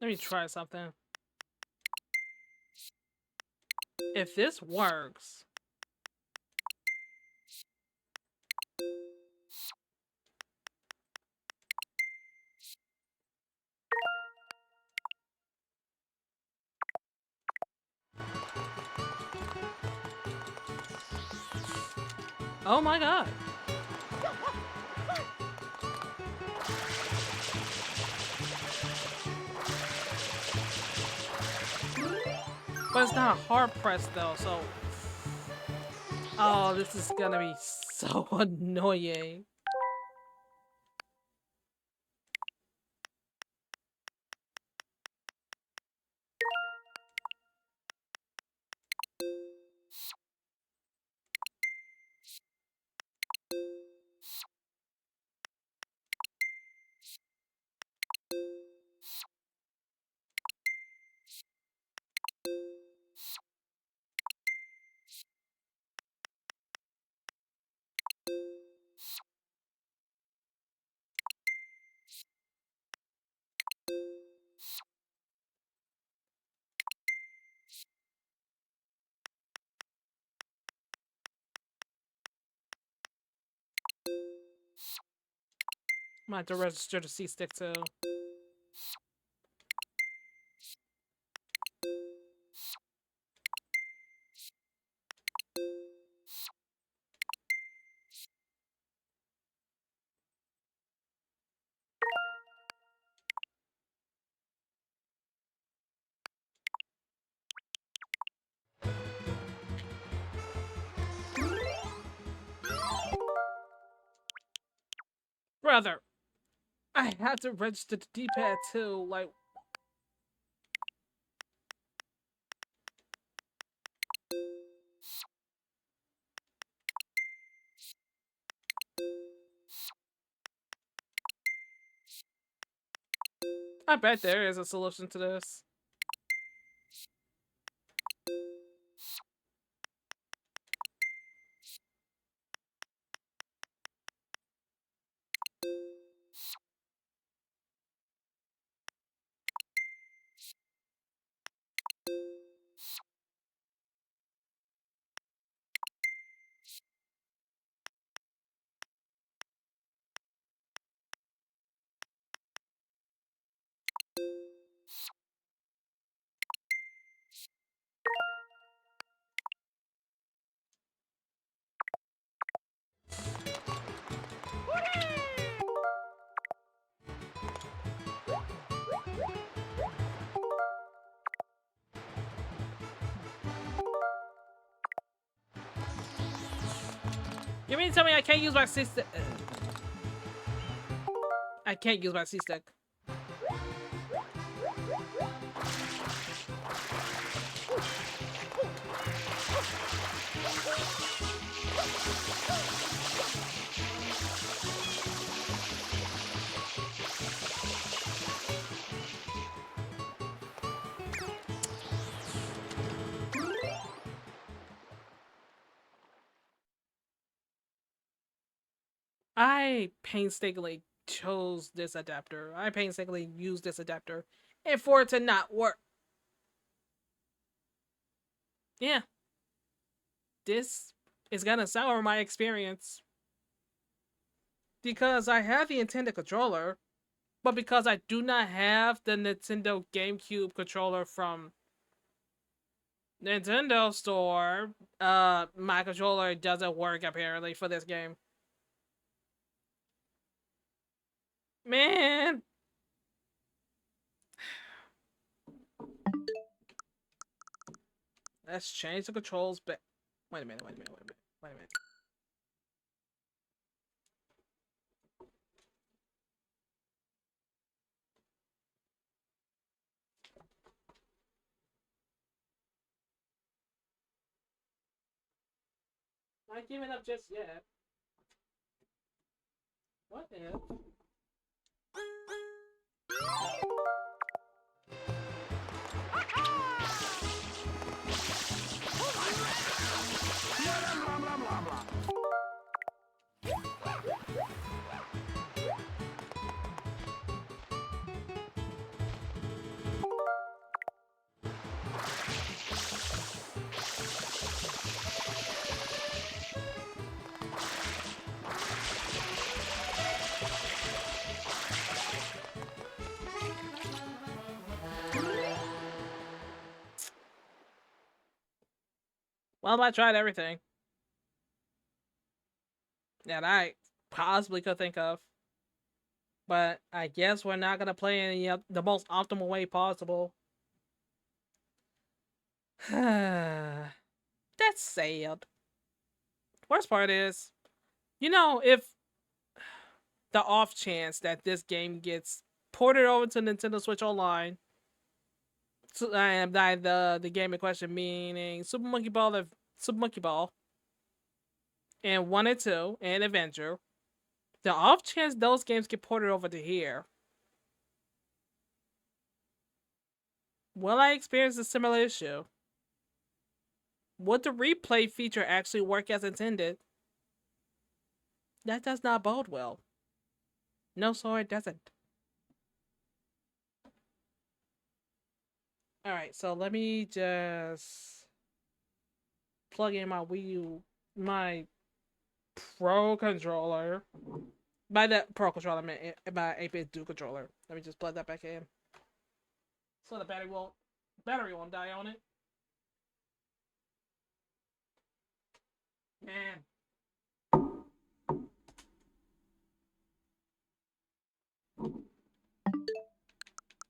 Speaker 1: Let me try something. If this works... Oh my god. But it's not a hard press though, so... Oh, this is gonna be so annoying. Might have to register the C-stick too. Brother, I have to register the D-pad too, like... I bet there is a solution to this. You mean to tell me I can't use my C-stick? I can't use my C-stick. I painstakingly chose this adapter. I painstakingly used this adapter. And for it to not work. Yeah. This is gonna sour my experience. Because I have the Nintendo controller, but because I do not have the Nintendo GameCube controller from Nintendo Store, my controller doesn't work apparently for this game. Man, let's change the controls back. Wait a minute, wait a minute, wait a minute, wait a minute. Not giving up just yet. What if? Well, I tried everything that I possibly could think of. But I guess we're not gonna play in the most optimal way possible. That's sad. Worst part is, if the off chance that this game gets ported over to Nintendo Switch Online, and the game in question meaning Super Monkey Ball, and 1 and 2, and Adventure, the off chance those games get ported over to here, will I experience a similar issue? Would the replay feature actually work as intended? That does not bode well. No, so it doesn't. Alright, so let me just plug in my Wii U, my Pro controller. By the Pro controller, I meant my 8-bit Dual controller. Let me just plug that back in. So the battery won't die on it. Man.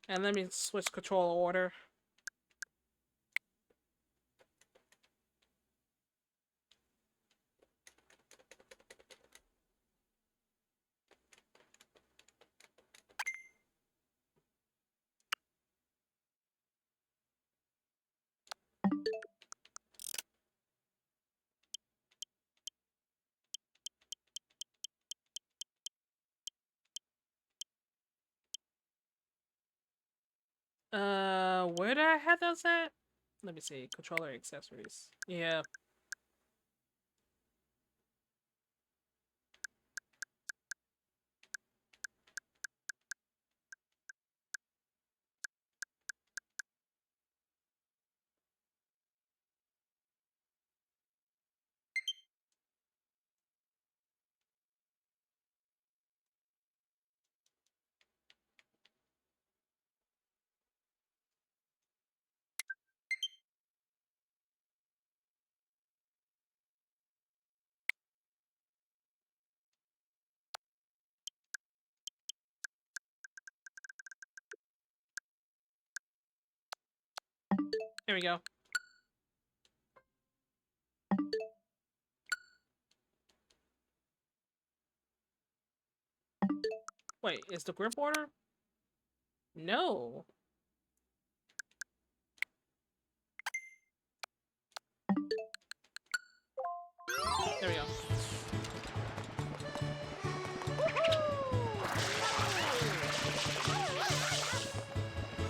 Speaker 1: And let me switch controller order. Where did I have those at? Let me see. Controller accessories. Yeah. Here we go. Wait, is the grip order? No. There we go.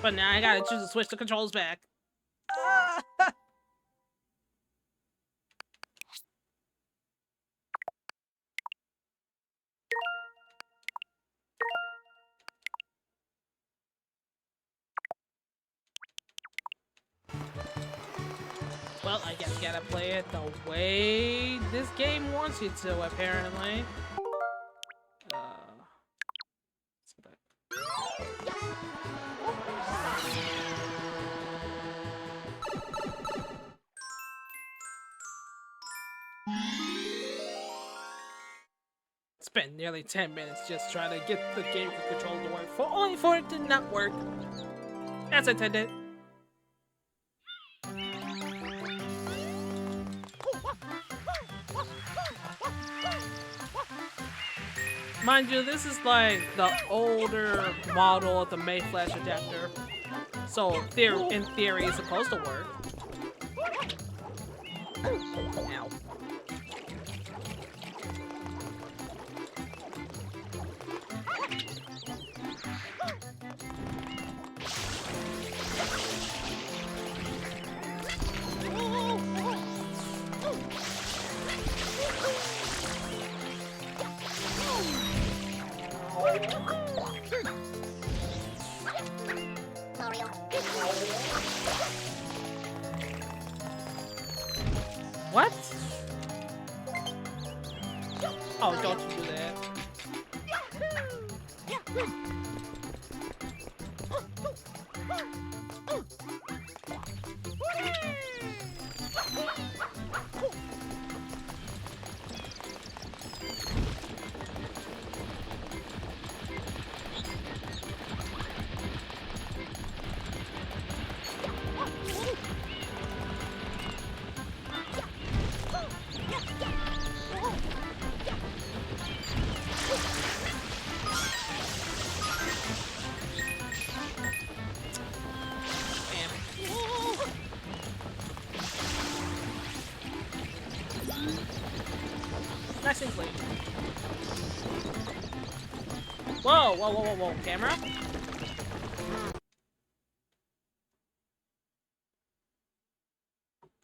Speaker 1: But now I gotta choose to switch the controls back. Well, I guess you gotta play it the way this game wants you to, apparently. Let's go back. Spent nearly 10 minutes just trying to get the game controller to work, only for it to not work. As intended. Mind you, this is like the older model of the Mayflash adapter. So, in theory, it's supposed to work. Ow. What? Oh, don't you do that. Nice and clean. Whoa, whoa, whoa, whoa, whoa, camera?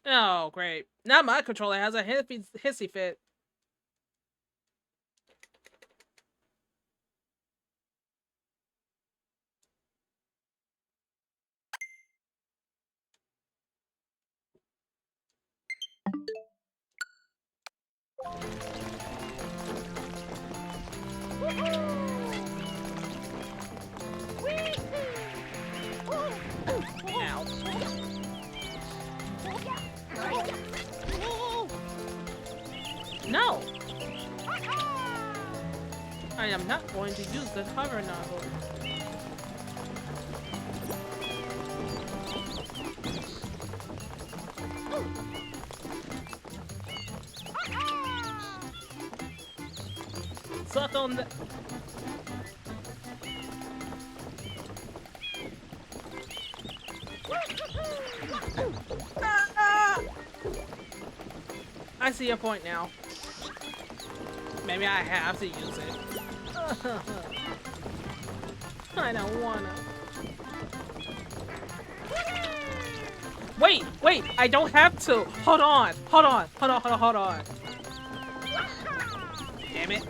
Speaker 1: Oh, great. Now my controller has a hissy fit. No! I am not going to use the hover nozzle. Suck on the... I see your point now. Maybe I have to use it. I don't wanna. Wait, wait, I don't have to. Hold on, hold on, hold on, hold on, hold on. Damn it.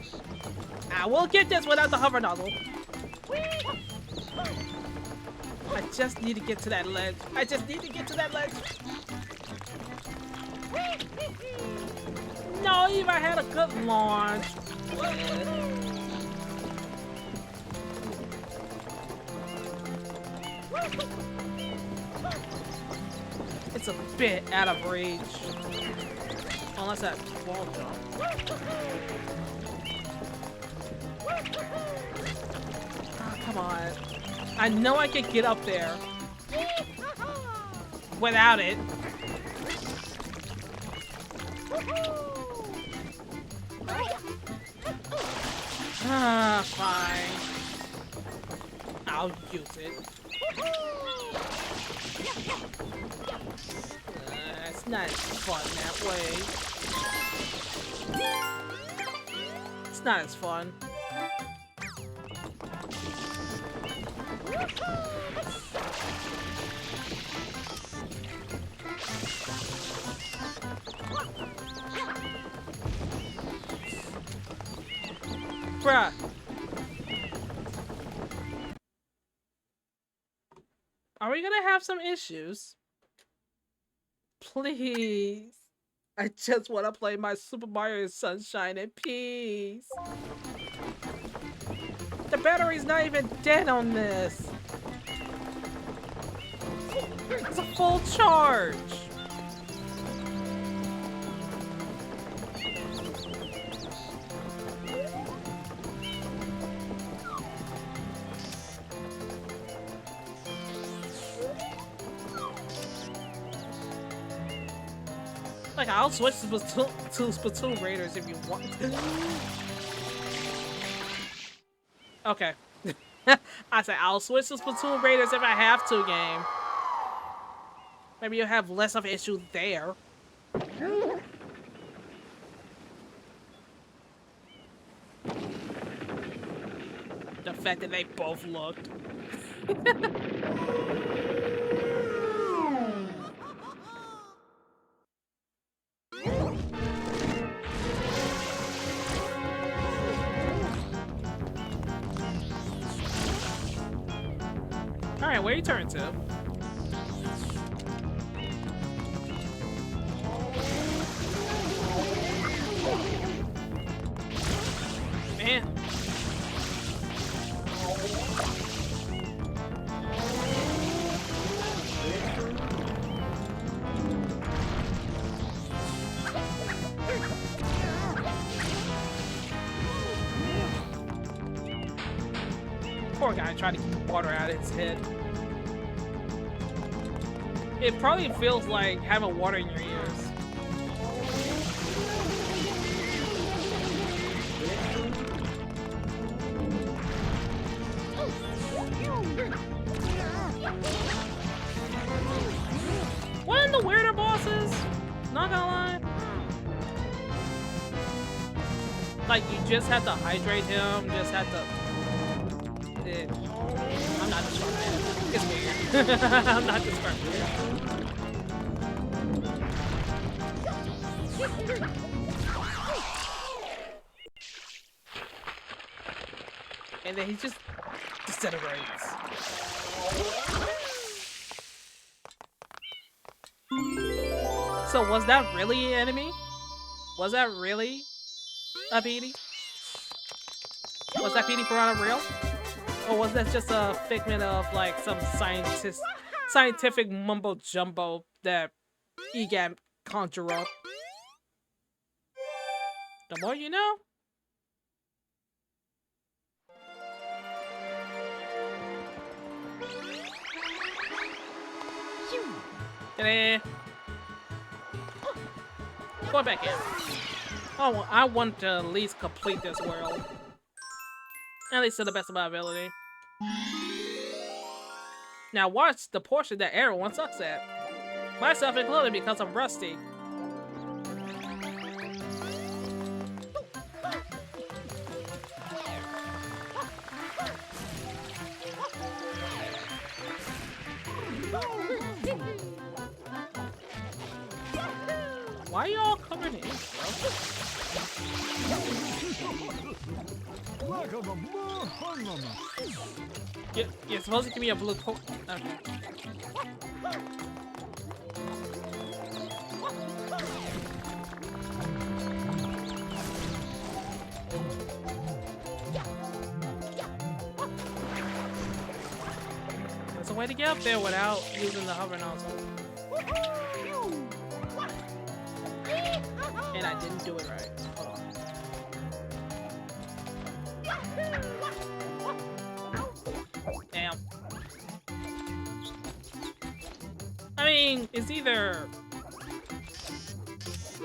Speaker 1: I will get this without the hover nozzle. I just need to get to that ledge. I just need to get to that ledge. No, if I had a good launch. It's a bit out of reach. Unless that wall jump. Oh, come on. I know I can get up there. Without it. Ah, fine. I'll use it. It's not as fun that way. It's not as fun. Bruh. Are we gonna have some issues? Please. I just want to play my Super Mario Sunshine in peace. The battery's not even dead on this. It's a full charge. Like, I'll switch to Splatoon Raiders if you want. Okay. I said I'll switch to Splatoon Raiders if I have to, game. Maybe you'll have less of an issue there. The fact that they both looked. Alright, where you turn to? Man. Poor guy trying to keep water out of his head. It probably feels like having water in your ears. One of the weirder bosses, not gonna lie. Like, you just have to hydrate him, just have to... I'm not describing it. It's weird. I'm not describing it. And then he just disintegrates. So was that really an enemy? Was that really a PD? Was that PD Piranha real? Or was that just a figment of like some scientific mumbo jumbo that EGAM conjure up? The more you know. Ta-da! Going back in. Oh, I want to at least complete this world. At least to the best of my ability. Now watch the portion that everyone sucks at. Myself included because I'm rusty. Why y'all covered in ink, bro? You're supposed to give me a blue coat. Okay. There's a way to get up there without using the hover nozzle. And I didn't do it right. Hold on. Damn. I mean, it's either...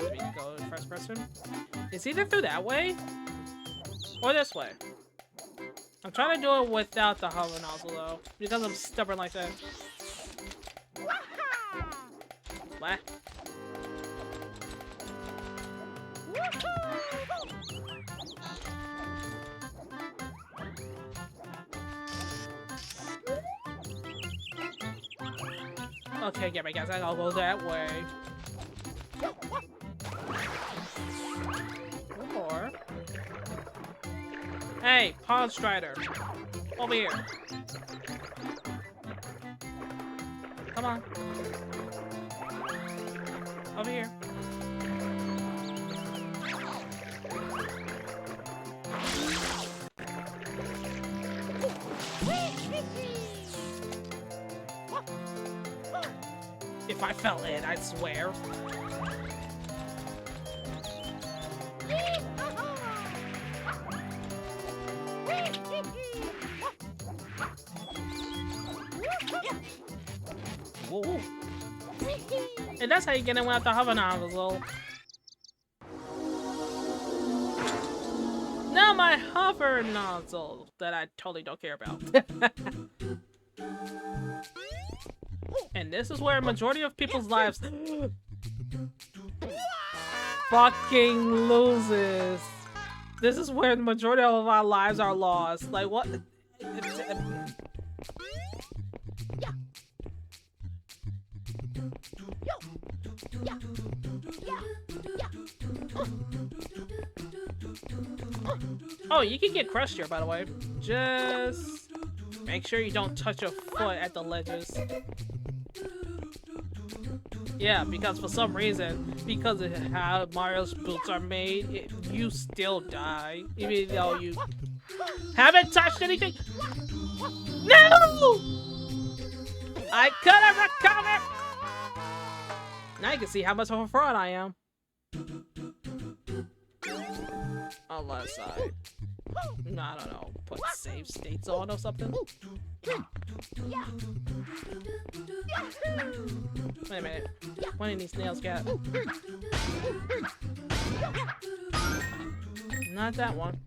Speaker 1: Let me go first person. It's either through that way or this way. I'm trying to do it without the hover nozzle though, because I'm stubborn like that. What? Okay, yeah, I guess I'll go that way. Or... Hey, Pawn Strider. Over here. Come on. Over here. If I fell in, I swear. Whoa. And that's how you get in without the hover nozzle. Now my hover nozzle that I totally don't care about. And this is where a majority of people's lives fucking loses. This is where the majority of our lives are lost. Like what? Oh, you can get crushed here, by the way. Just make sure you don't touch your foot at the ledges. Yeah, because for some reason, because of how Mario's boots are made, you still die, even though you haven't touched anything. No! I could have recovered! Now you can see how much of a fraud I am. Unless I don't know, put save states on or something. Wait a minute. One of these nails got... Not that one.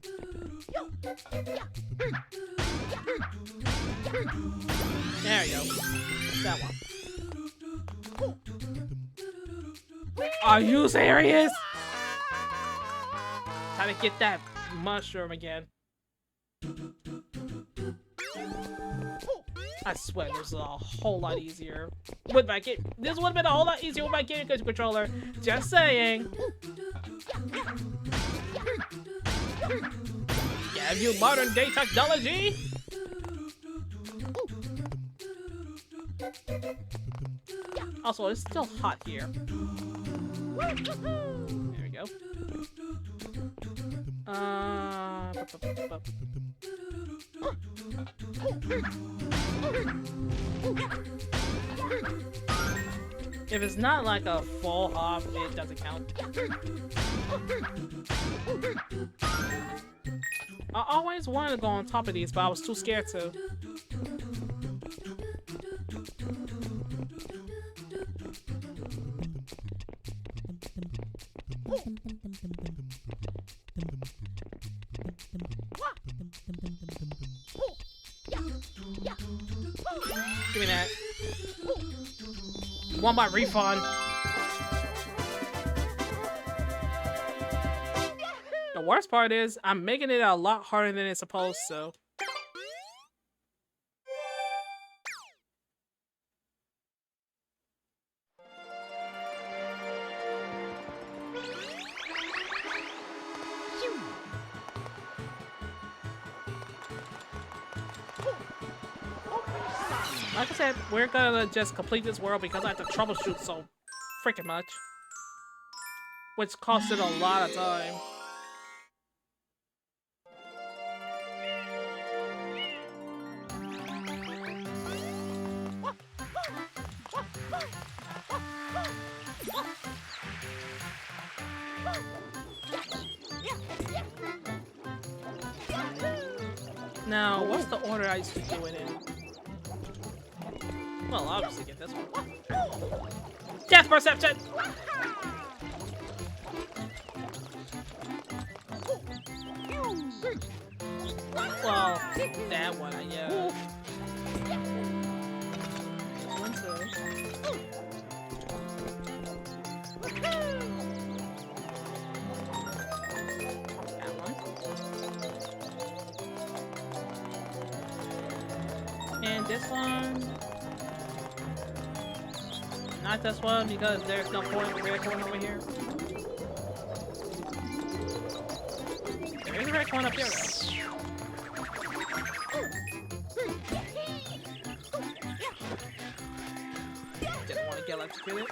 Speaker 1: There you go. That one. Are you serious? How to get that mushroom again? I swear this is a whole lot easier with my game. This would have been a whole lot easier with my game controller. Just saying. Have you modern day technology? Also, it's still hot here. There we go. If it's not like a full hop, it doesn't count. I always wanted to go on top of these, but I was too scared to. Give me that. Want my refund? The worst part is, I'm making it a lot harder than it's supposed to. Like I said, we're gonna just complete this world because I have to troubleshoot so freaking much. Which costed a lot of time. Now, what's the order I used to do it in? Well, obviously get this one. Death perception! Well, that one, yeah. One, two. That one. And this one. Not this one because there's no point in red coin over here. There is a red coin up here though. Didn't want to get electrocuted.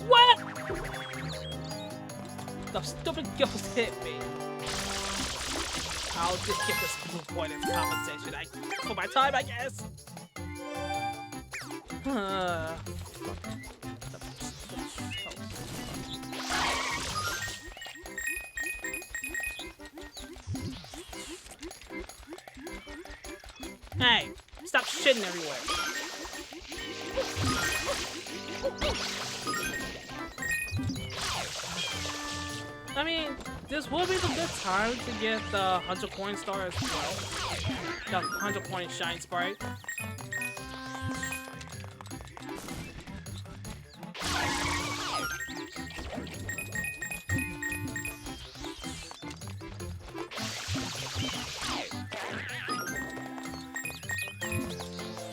Speaker 1: What? The stupid ghost hit me. I'll just get this blue point as compensation for my time, I guess. Hey, stop shitting everywhere. I mean, this will be the good time to get the 100 coin star as well. The 100 coin shine sprite.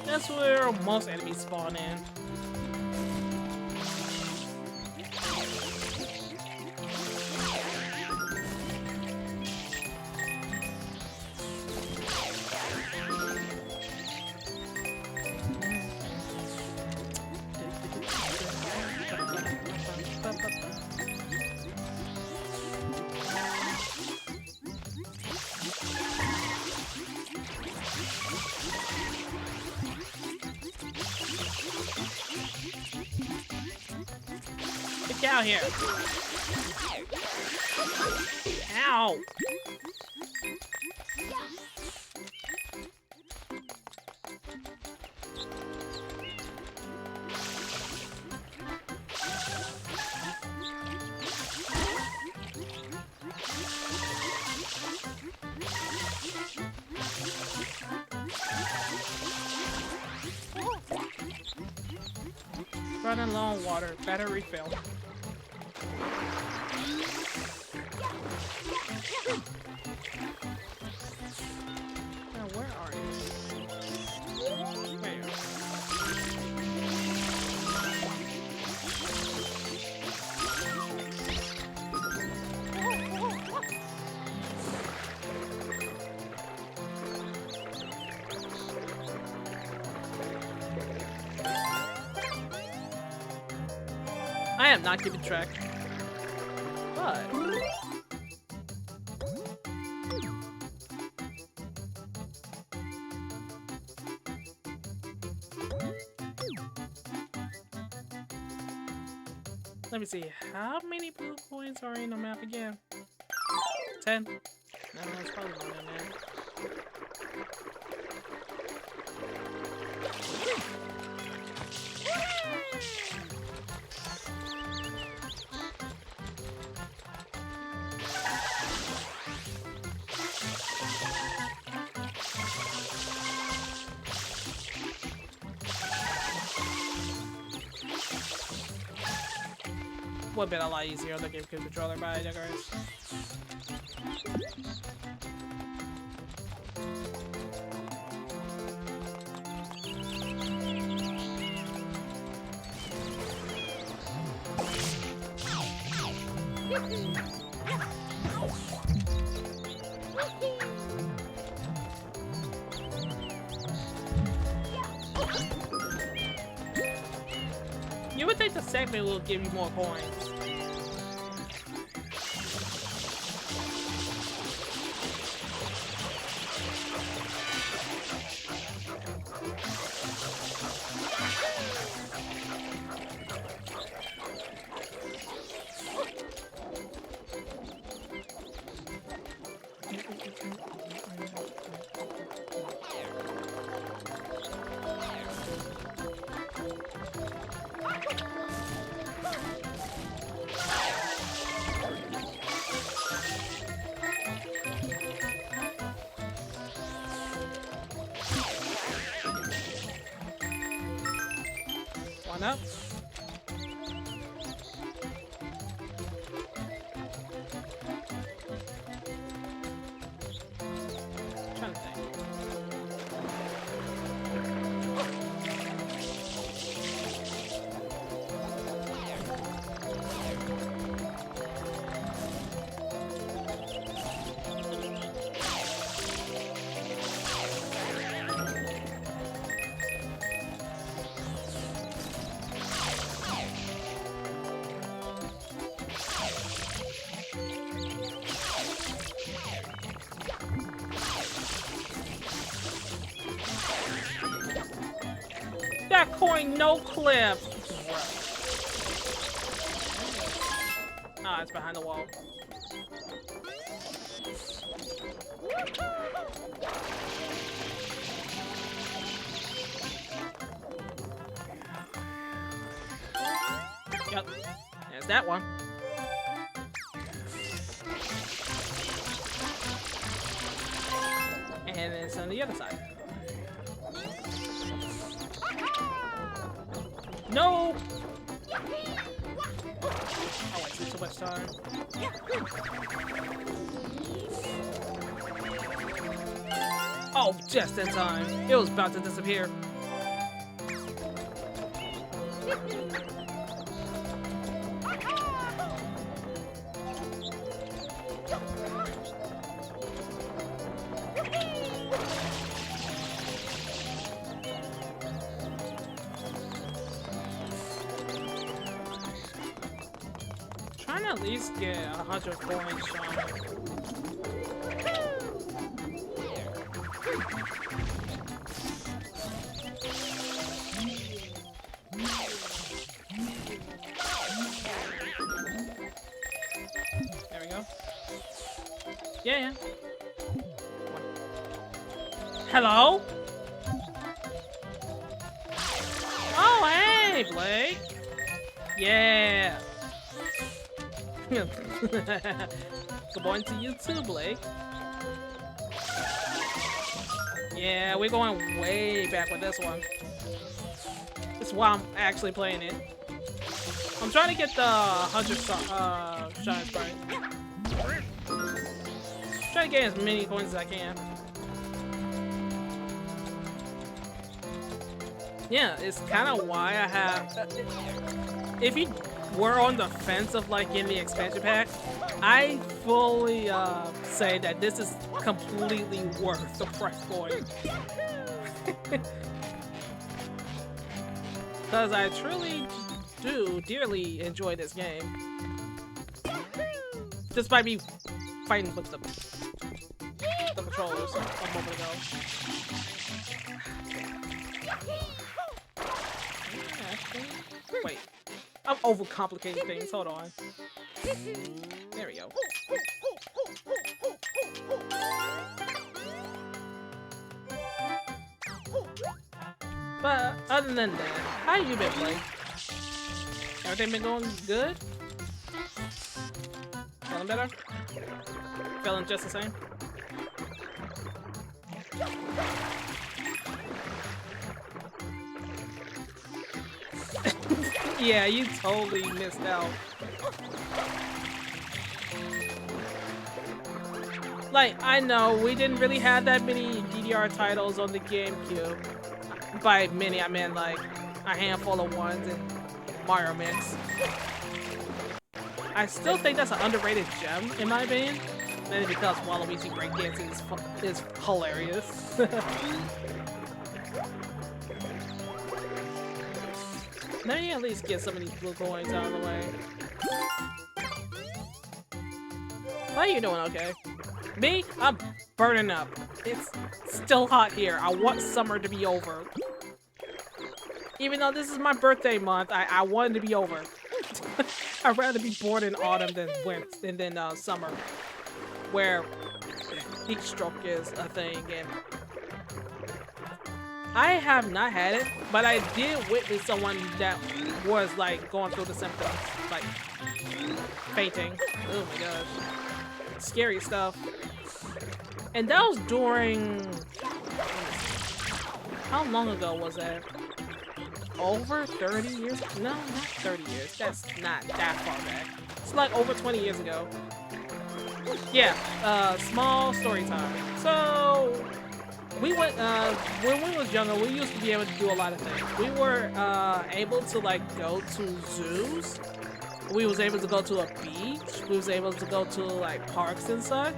Speaker 1: That's where most enemies spawn in. Get out here! Ow! Running low on water, better refill. Now, where are you? There you are. I am not keeping track. But Let me see. How many blue coins are in the map again? 10? No, it's probably more than that. Would have been a lot easier on the GameCube controller, but I digress. You would think the segment will give you more coins. One up. Trying to think. That coin no clip. Ah, it's behind the wall. Yep, there's that one. And it's on the other side. No! I wasted too much time. Oh, just in time. It was about to disappear. Trying to at least get 100 coins, Sean. There we go. Yeah. Hello? Oh, hey, Blake. Yeah. Good morning to you too, Blake. Yeah, we're going way back with this one. This is why I'm actually playing it. I'm trying to get the 100 shine sprite. Trying to get as many coins as I can. Yeah, it's kind of why I have... if you were on the fence of like getting the expansion pack, I fully say that this is completely worth the price point. Because I truly do dearly enjoy this game. Despite me fighting with the controllers a moment ago. Wait. I'm overcomplicating things. Hold on. There we go. But other than that, how you been, Blake? Everything been going good? Feeling better? Feeling just the same? Yeah, you totally missed out. Like, I know we didn't really have that many DDR titles on the GameCube. By many, I mean like a handful of ones and Mario Mix. I still think that's an underrated gem, in my opinion. Mainly because Waluigi breakdancing is hilarious. Let me at least get some of these blue coins out of the way. How you doing? Okay. Me? I'm burning up. It's still hot here. I want summer to be over. Even though this is my birthday month, I want it to be over. I'd rather be born in autumn than winter than summer, where heat stroke is a thing. And I have not had it, but I did witness someone that was like going through the symptoms, like fainting. Oh my gosh, scary stuff. And that was during. How long ago was that? Over 30 years? No, not 30 years. That's not that far back. It's like over 20 years ago. Yeah, small story time. So, we went, when we was younger, we used to be able to do a lot of things. We were, able to, like, go to zoos. We was able to go to a beach. We was able to go to, like, parks and such.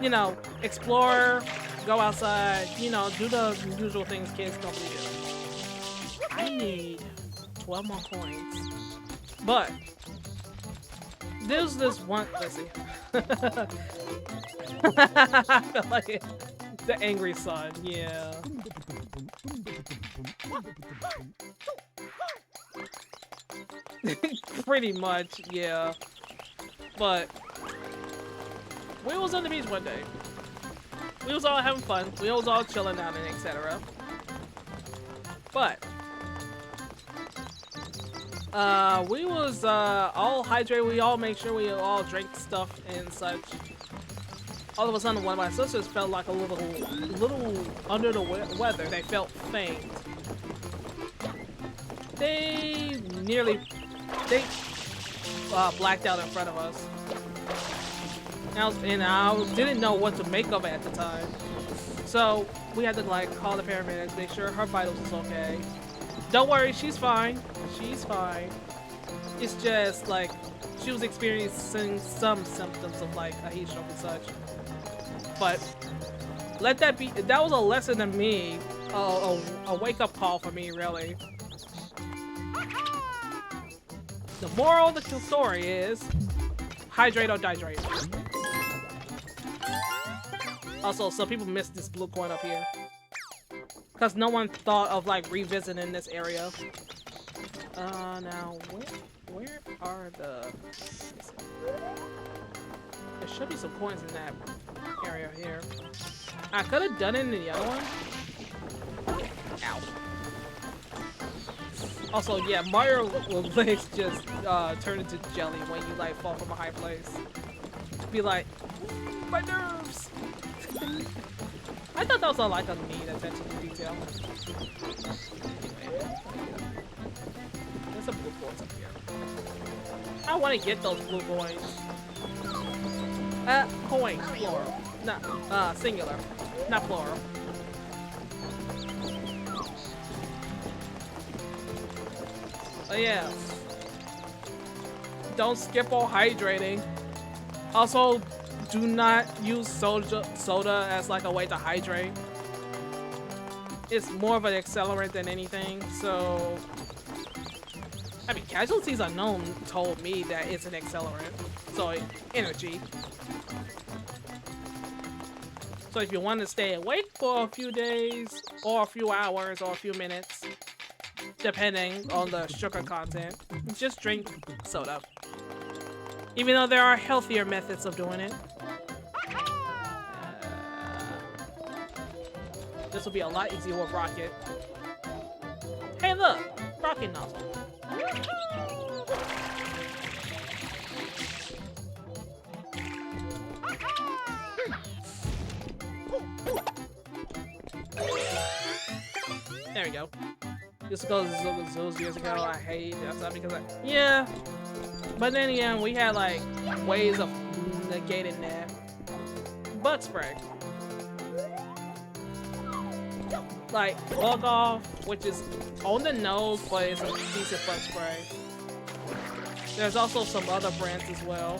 Speaker 1: You know, explore, go outside, you know, do the usual things kids normally do. I need 12 more coins. But there's this one. Let's see. I feel like it. The angry son. Yeah. Pretty much. Yeah. But we was on the beach one day. We was all having fun. We was all chilling out and etc. But we was all hydrated. We all make sure we all drank stuff and such. All of a sudden, one of my sisters felt like a little under the weather. They felt faint. They blacked out in front of us. And I didn't know what to make of it at the time. So we had to like call the paramedics, make sure her vitals is okay. Don't worry, she's fine. She's fine. It's just like she was experiencing some symptoms of like a heat stroke and such. But let that be. That was a lesson to me, a wake-up call for me, really. The moral of the story is hydrate or dihydrate. Also, some people missed this blue coin up here because no one thought of like revisiting this area. Now where are the? There should be some coins in that area here. I could have done it in the other one. Ow. Also, yeah, Mario legs just turn into jelly when you like fall from a high place. Be like, my nerves. I thought that was like a neat attention to detail. Anyway, there's some blue coins up here. I want to get those blue coins. Coin, plural. Not, singular. Not plural. But yeah. Don't skip on hydrating. Also, do not use soda as like a way to hydrate. It's more of an accelerant than anything, so... I mean, Casualties Unknown told me that it's an accelerant. So, energy. So if you want to stay awake for a few days, or a few hours, or a few minutes, depending on the sugar content. Just drink soda. Even though there are healthier methods of doing it. This will be a lot easier with Rocket. Hey look! Rocket nozzle. There we go. This goes those years ago. I hate that because yeah. But then again, we had like ways of negating that. Bug spray. Like bug off, which is on the nose, but it's a decent bug spray. There's also some other brands as well.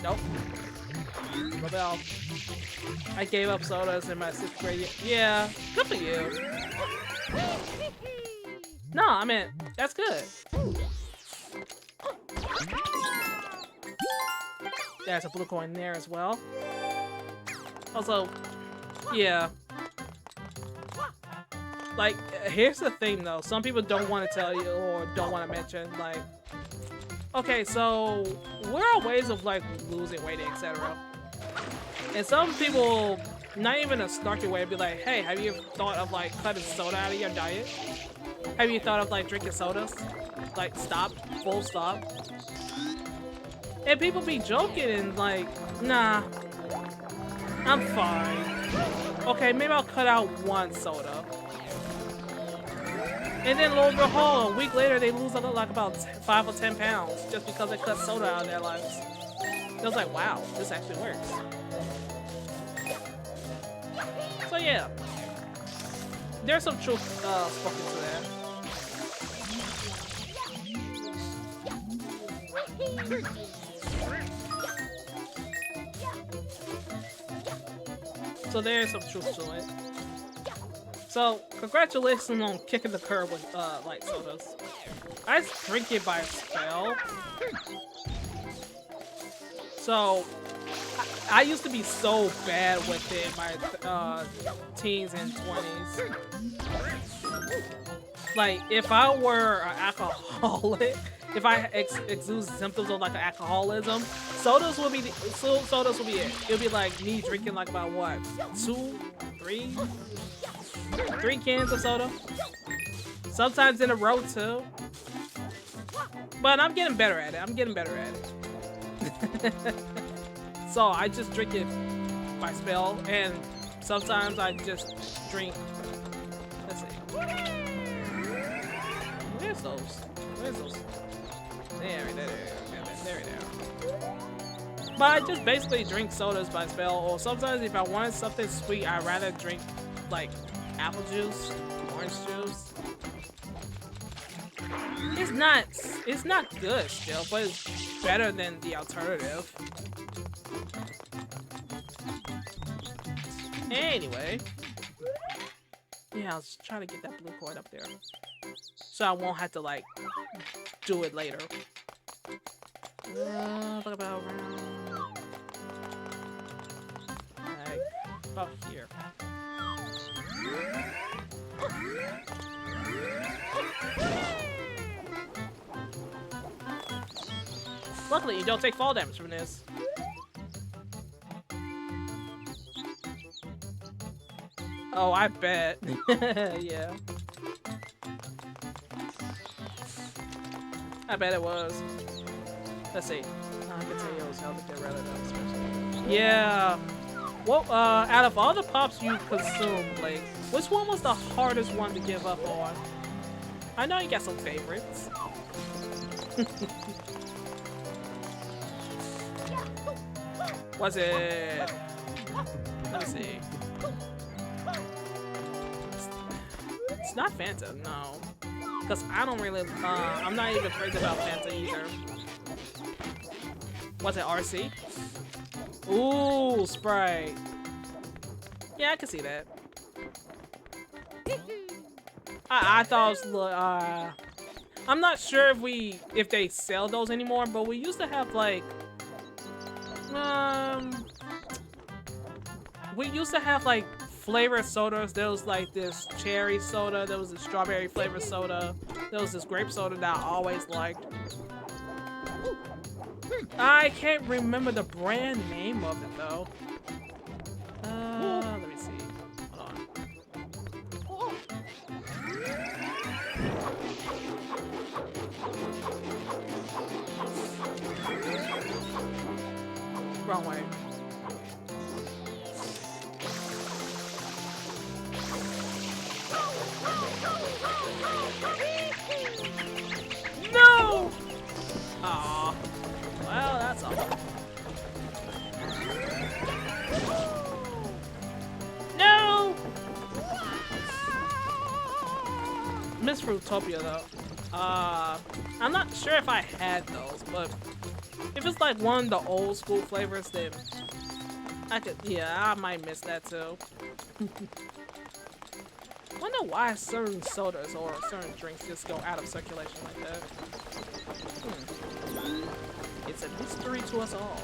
Speaker 1: Nope. Rebel. I gave up sodas in my 6th grade. Yeah, good for you. No, I mean, that's good. There's a blue coin there as well. Also, yeah. Like, here's the thing though. Some people don't want to tell you or don't want to mention, like, okay, so what are ways of like losing weight, etc. And some people, not even a snarky way, be like, hey, have you thought of like cutting soda out of your diet? Have you thought of like drinking sodas? Like stop, full stop. And people be joking and like, nah, I'm fine. Okay, maybe I'll cut out one soda. And then lo and behold, a week later they lose like about 5 or 10 pounds just because they cut soda out of their lives. It was like, wow, this actually works. So yeah, there's some truth spoken to that. So there's some truth to it. So congratulations on kicking the curb with light sodas. I drink it by spell. So I used to be so bad with it in my teens and 20s. Like if I were an alcoholic, if I exude symptoms of like an alcoholism, sodas would be it. It would be like me drinking like about what, 3 cans of soda, sometimes in a row too. But I'm getting better at it. So I just drink it by spell, and sometimes I just drink. Let's see. Where's those? There we go. But I just basically drink sodas by spell, or sometimes if I wanted something sweet, I'd rather drink like apple juice, orange juice. It's not good still, but it's better than the alternative. Anyway, yeah, I was trying to get that blue coin up there, so I won't have to like do it later. Talk about like about here. Luckily, you don't take fall damage from this. Oh, I bet. Yeah. I bet it was. Let's see. I can tell you how to get rid of them. Yeah. Well, out of all the pops you consumed, Blake, which one was the hardest one to give up on? I know you got some favorites. Was it? Let me see. It's not Fanta, no. Because I don't really, I'm not even crazy about Fanta either. Was it RC? Ooh, Sprite. Yeah, I can see that. I thought it was, I'm not sure if they sell those anymore, but we used to have like we used to have like flavored sodas. There was like this cherry soda, there was a strawberry flavored soda, there was this grape soda that I always liked. I can't remember the brand name of it though. Let me see. Hold on. Wrong way. No! Aw. Well, that's all. No! Miss Fruitopia though. I'm not sure if I had those, but if it's like one of the old school flavors, then I could, yeah, I might miss that too. I wonder why certain sodas or certain drinks just go out of circulation like that. It's a mystery to us all.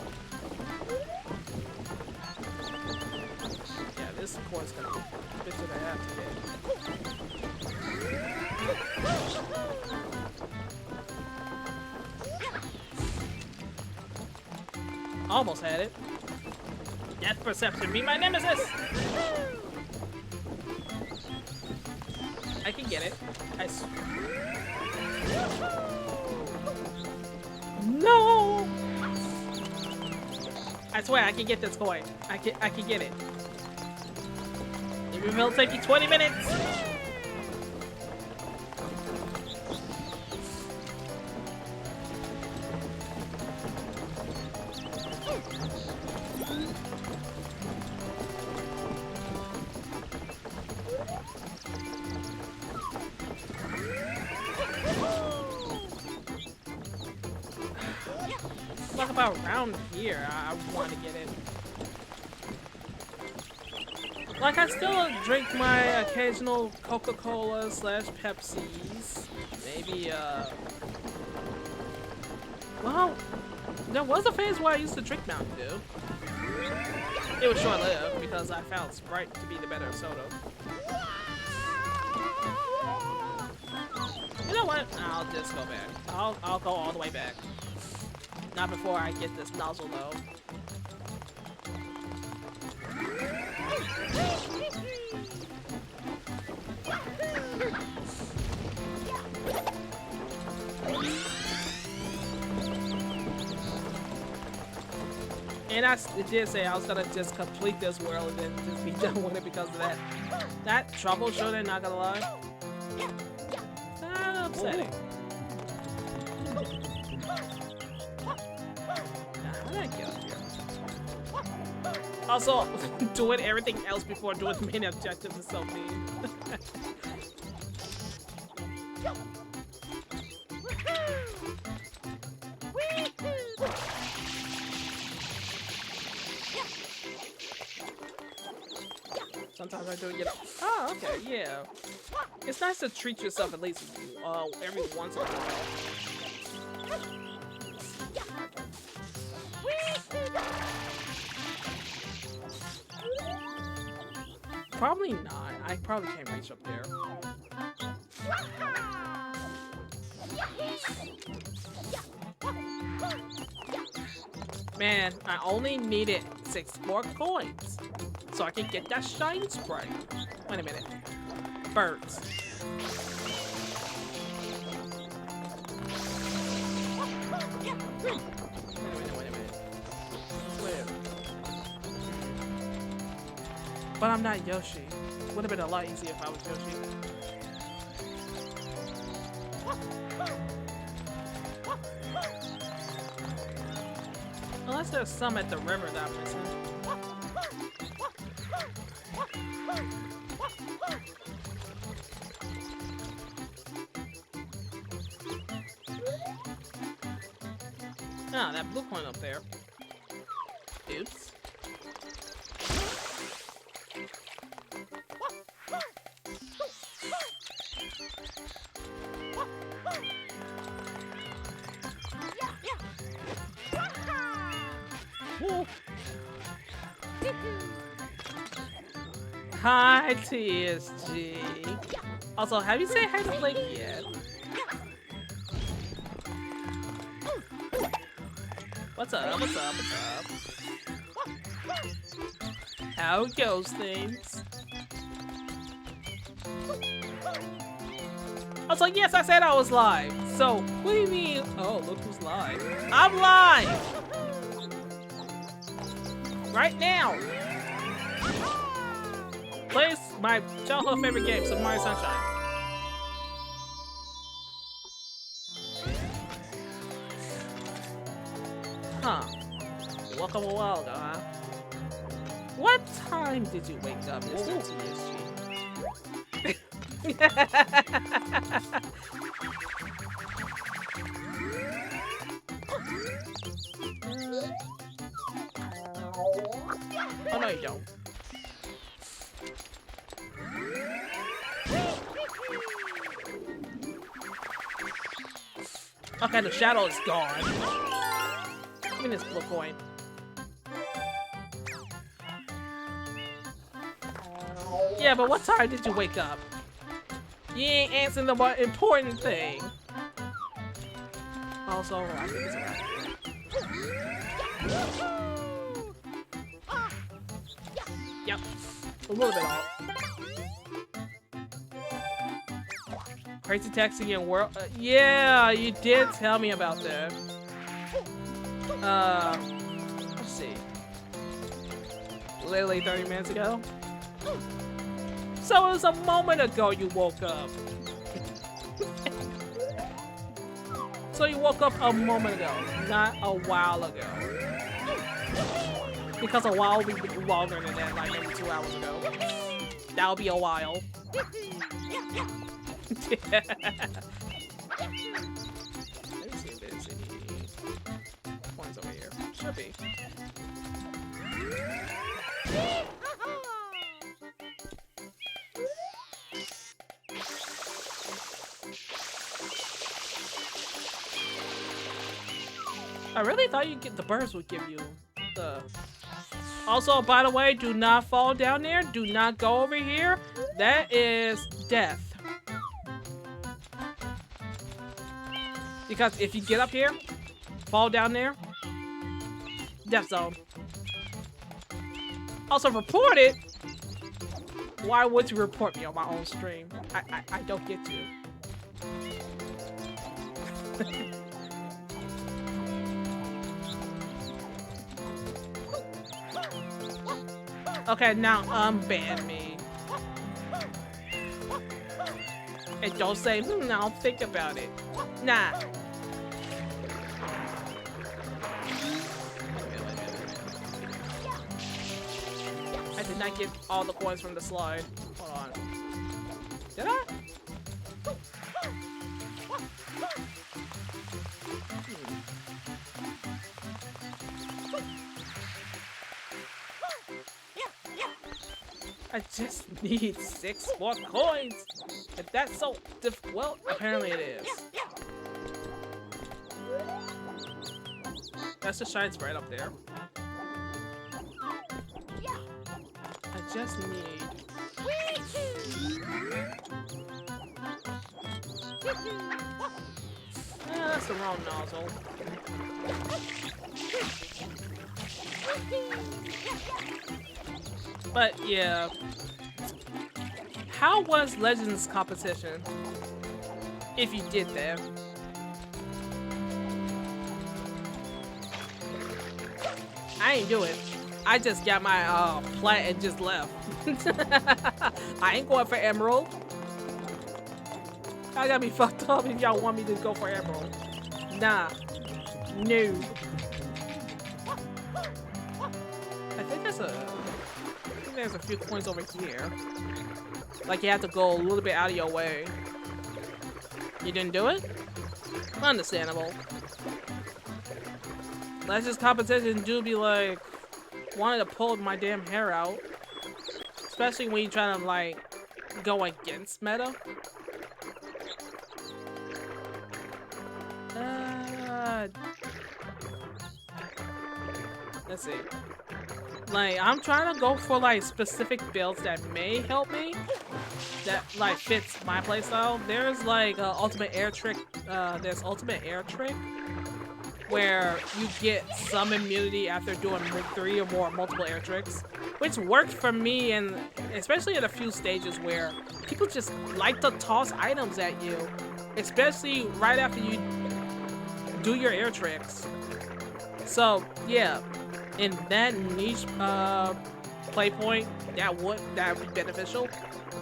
Speaker 1: Yeah, this course gonna be a bit to the half today. Almost had it. Death perception be my nemesis! I can get it. No! I swear I can get this coin. I can get it. Maybe it'll take you 20 minutes. Talk about around here, I want to get it. Like, I still drink my occasional Coca-Cola / Pepsis. Maybe, well, there was a phase where I used to drink Mountain Dew. It was short-lived because I found Sprite to be the better soda. You know what? I'll just go back. I'll go all the way back. Not before I get this nozzle though. And I did say I was gonna just complete this world and then just be done with it because of that. That troubleshooting, not gonna lie. Kinda upsetting. How did I get up here? Also, doing everything else before doing the main objective is so mean. Sometimes I do get up. Oh, okay, yeah. It's nice to treat yourself at least every once in a while. Probably not. I probably can't reach up there. Man, I only needed 6 more coins so I can get that shine Sprite. Wait a minute. Birds. Wait a minute. Where? But I'm not Yoshi. Would have been a lot easier if I was Yoshi. Unless there's some at the river that I'm missing. Ah, that blue coin up there. Oops. Hi, TSG. Also, have you said hi to Blake yet? What's up? What's up? What's up? How goes things? Also, yes, I said I was live. So, what do you mean? Oh, look who's live. I'm live! Right now! Plays my childhood favorite game, Super Mario Sunshine. Huh. You woke up a while ago, huh? What time did you wake up, Mr. TSG? Oh no, you don't. Okay, the shadow is gone. Give me this blue coin. Yeah, but what time did you wake up? You ain't answering the more important thing. Also, I think it's alright. Yep, a little bit off. Crazy texting in world. Yeah, you did tell me about that. Let's see. Literally 30 minutes ago. So it was a moment ago you woke up. So you woke up a moment ago, not a while ago. Because a while will be longer than that, like maybe 2 hours ago. That'll be a while. Let me see if there's any points over here. Should be. I really thought the birds would give you the... Also, by the way, do not fall down there. Do not go over here. That is death. Because if you get up here, fall down there, death zone. Also, report it. Why would you report me on my own stream? I don't get you. Okay, now unban me. And don't say, I'll think about it. Nah. I did not get all the coins from the slide. Hold on. Did I? I just need 6 more coins. If that's so well, apparently it is. That's the shine sprite up there. I just need. That's the wrong nozzle. But yeah. How was Legends competition? If you did that. I ain't do it. I just got my plat and just left. I ain't going for Emerald. I gotta be fucked up if y'all want me to go for Emerald. Nah. No. I think there's a few coins over here. Like you have to go a little bit out of your way. You didn't do it? Understandable. Legends competition do be like wanting to pull my damn hair out. Especially when you're trying to like go against meta. Let's see. Like, I'm trying to go for like specific builds that may help me, that like fits my playstyle. There's like ultimate air trick. There's ultimate air trick where you get some immunity after doing 3 or more multiple air tricks, which worked for me, and especially at a few stages where people just like to toss items at you, especially right after you do your air tricks. So yeah, in that niche play point, that would be beneficial.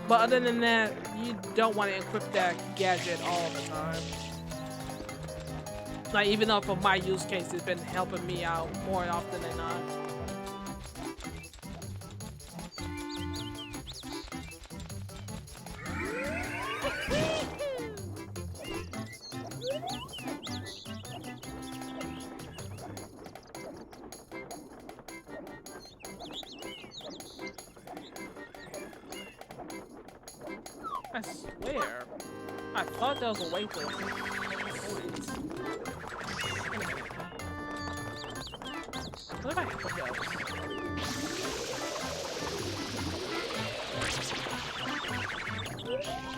Speaker 1: But other than that, you don't want to equip that gadget all the time. Like, even though for my use case, it's been helping me out more often than not. I swear, I thought there was a way to points. What if I hit those?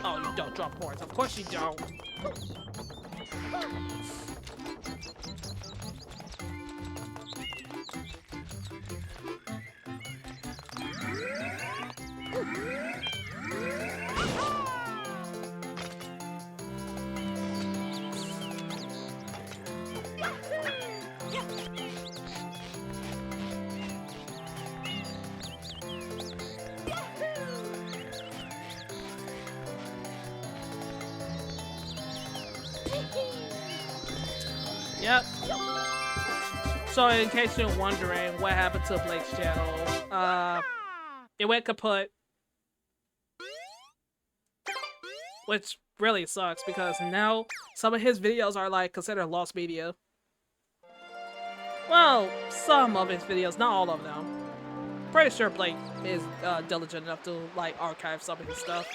Speaker 1: Oh, you don't drop points. Of course you don't. Yep. So in case you're wondering what happened to Blake's channel, it went kaput. Which really sucks because now some of his videos are like considered lost media. Well, some of his videos, not all of them. Pretty sure Blake is diligent enough to like archive some of his stuff.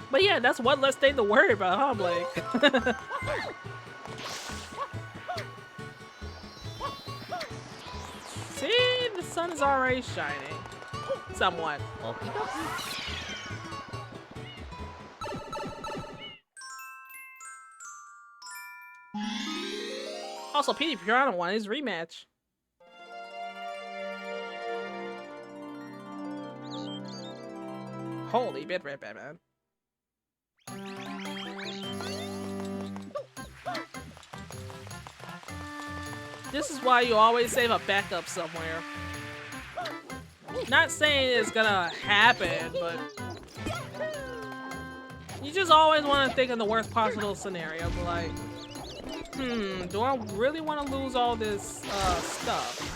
Speaker 1: But yeah, that's one less thing to worry about, huh, Blake? See, the sun is already shining. Somewhat. Also, Petey Piranha won his rematch. Holy bit, red Batman. This is why you always save a backup somewhere. Not saying it's gonna happen, but you just always want to think of the worst possible scenario. But like, do I really want to lose all this stuff?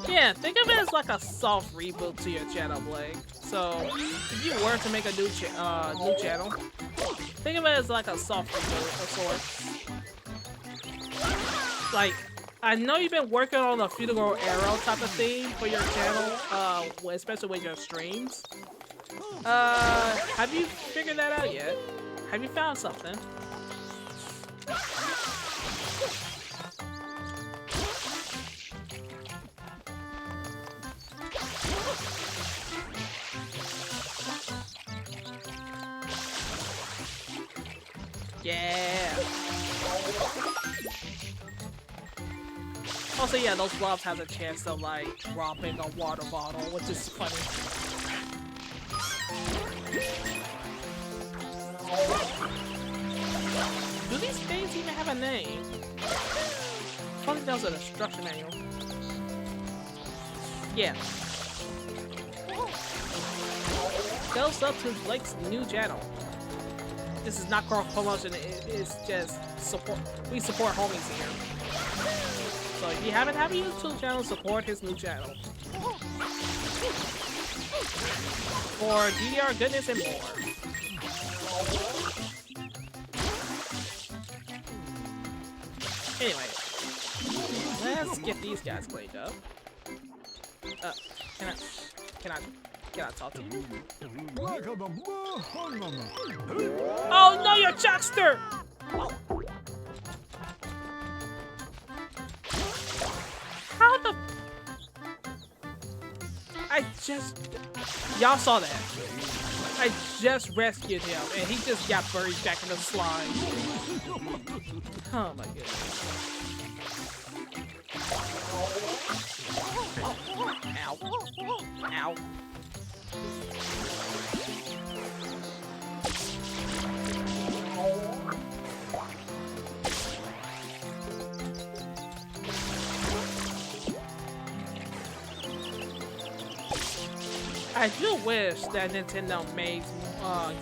Speaker 1: Yeah, think of it as like a soft reboot to your channel, Blake. So, if you were to make a new channel, think of it as like a soft reboot of sorts. Like, I know you've been working on the Funeral Arrow type of theme for your channel, especially with your streams. Have you figured that out yet? Have you found something? Yeah. Also, yeah, those gloves have a chance of like dropping a water bottle, which is funny. Do these things even have a name? I thought that was an instruction manual. Yeah. Goes up to Blake's new channel. This is not cross promotion, it's just support. We support homies here. So if you haven't had a YouTube channel, support his new channel. For DDR goodness and more. Anyway, let's get these guys cleaned up. Can I talk to you? Oh no, you're Chuckster! How the? Y'all saw that. I just rescued him and he just got buried back in the slime. Oh my goodness. Ow. Ow. I do wish that Nintendo made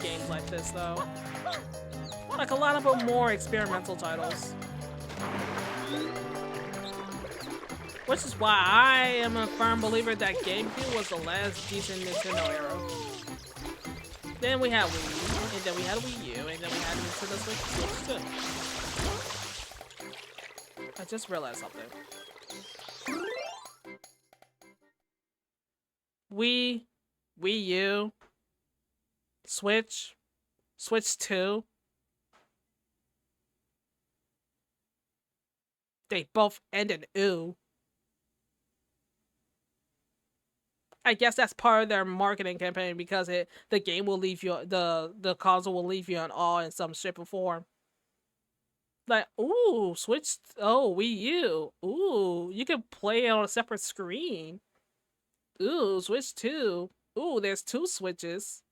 Speaker 1: games like this though. Like a lot of them more experimental titles. Which is why I am a firm believer that GameCube was the last decent Nintendo era. Then we had Wii U, and then we had Wii U, and then we had Nintendo Switch 2. I just realized something. Wii U, Switch 2. They both end in ooh. I guess that's part of their marketing campaign because the game will leave you the console will leave you in awe in some shape or form. Like, ooh, Switch, oh, Wii U, ooh, you can play it on a separate screen. Ooh, Switch 2. Ooh, there's 2 Switches.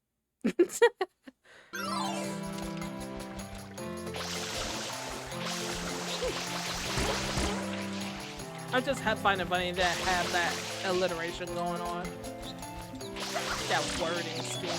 Speaker 1: I just find it funny that have that alliteration going on. That wording scheme.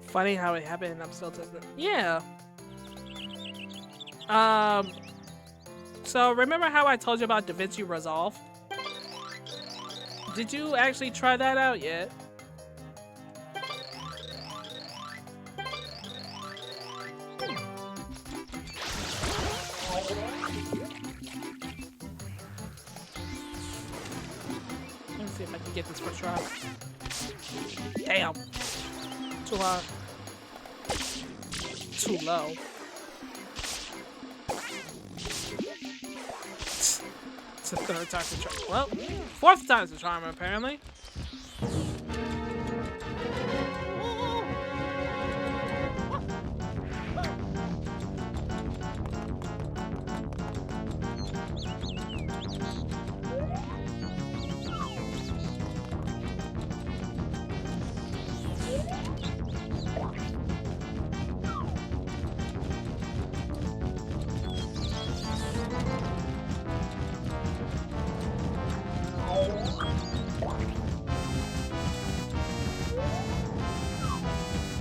Speaker 1: Funny how it happened and I'm still testing. Yeah. So remember how I told you about DaVinci Resolve? Did you actually try that out yet? Let me see if I can get this first try. Damn. Too high. Too low. It's the 3rd time to try. Well, 4th time's the charm, apparently.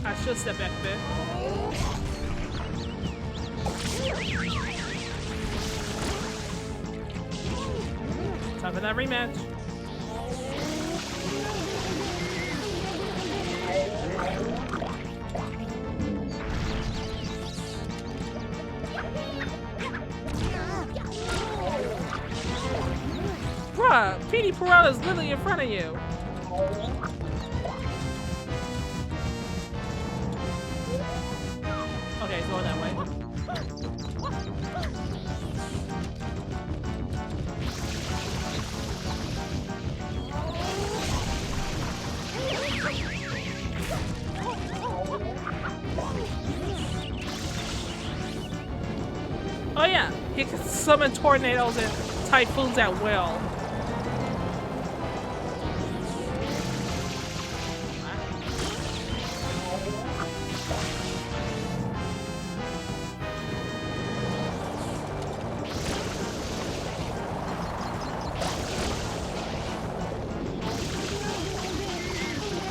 Speaker 1: I should step back a bit. Time for that rematch. Bruh, Petey Perel is literally in front of you. Okay, it's going that way. Oh yeah, he can summon tornadoes and typhoons at will.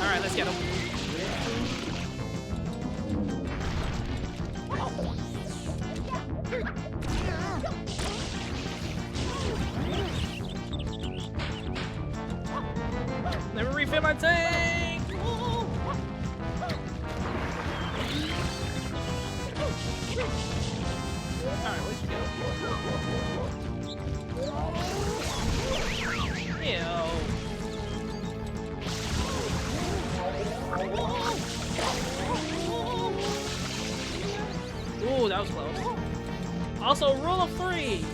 Speaker 1: Alright, let's get him. Let me refill my tank! Alright, where'd you go? Ew. Ooh, that was close. Also, rule of threes!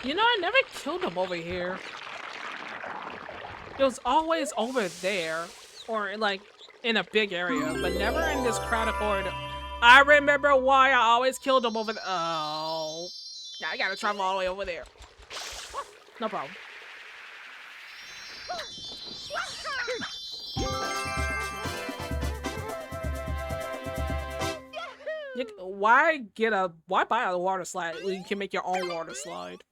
Speaker 1: You know, I never killed him over here. It was always over there, or like in a big area, but never in this crowded corridor. I remember why I always killed him over there. Oh, now I gotta travel all the way over there. No problem. Why buy a water slide when you can make your own water slide?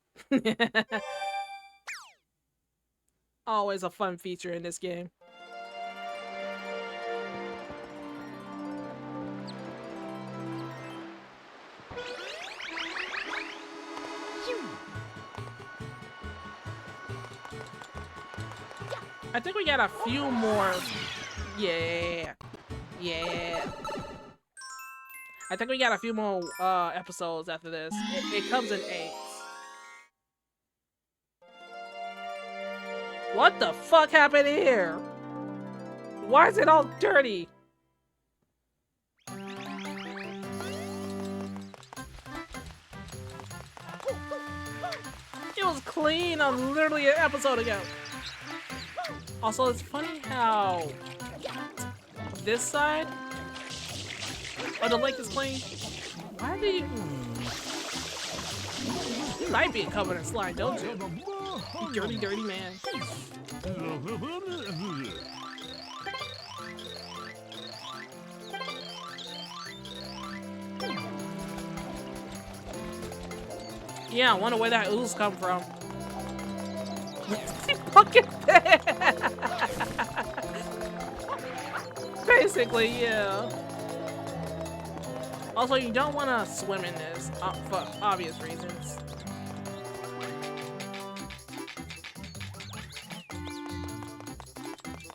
Speaker 1: Always a fun feature in this game. I think we got a few more. Yeah. I think we got a few more episodes after this. It comes in 8. What the fuck happened here? Why is it all dirty? It was clean on literally an episode ago. Also, it's funny how this side of the lake is clean. Why do you... You like being covered in slime, don't you? You dirty, dirty man. Yeah, I wonder where that ooze come from. Fucking basically, yeah. Also, you don't want to swim in this for obvious reasons.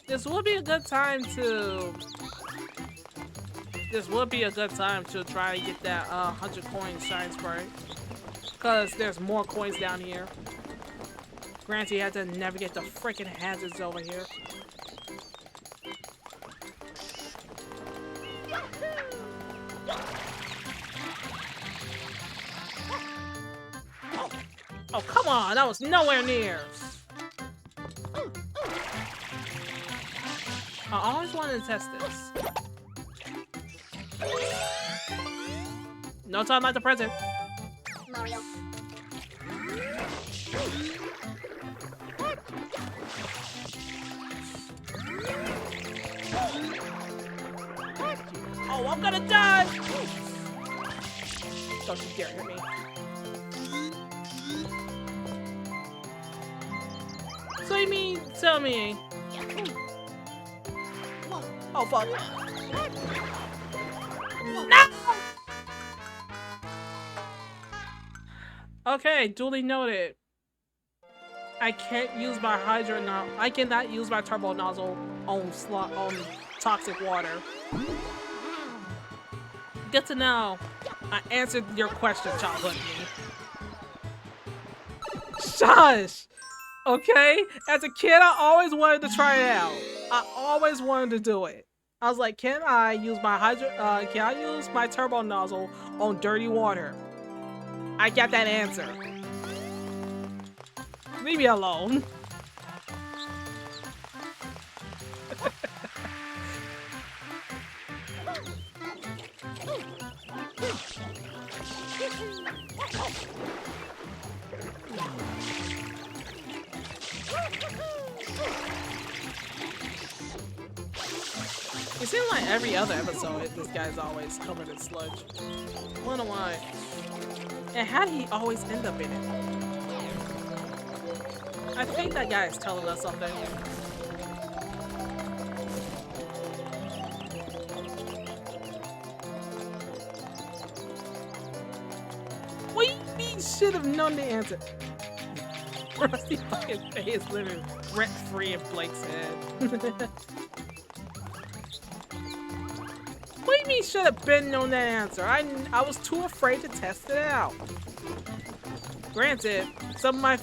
Speaker 1: This would be a good time to. This would be a good time to try to get that 100 coin shine spray, because there's more coins down here. Granted, you have to navigate the freaking hazards over here. Oh, come on! That was nowhere near! I always wanted to test this. No time like the present.
Speaker 2: Mario.
Speaker 1: Oh, I'm gonna die! Don't you dare hit me. So you mean, tell me. Oh, fuck. No! Okay, duly noted. I can't use my hydro now. I cannot use my turbo nozzle on toxic water. Good to know. I answered your question, childhood me. Shush! Okay? As a kid, I always wanted to try it out. I always wanted to do it. I was like, can I use my turbo nozzle on dirty water? I got that answer. Leave me alone. It seems like every other episode, this guy's always covered in sludge. I wonder why. And how did he always end up in it? I think that guy is telling us something. What do you mean should have known the answer? Rusty fucking face living rent-free in Blake's head. What do you mean should have been known that answer? I was too afraid to test it out. Granted, some of my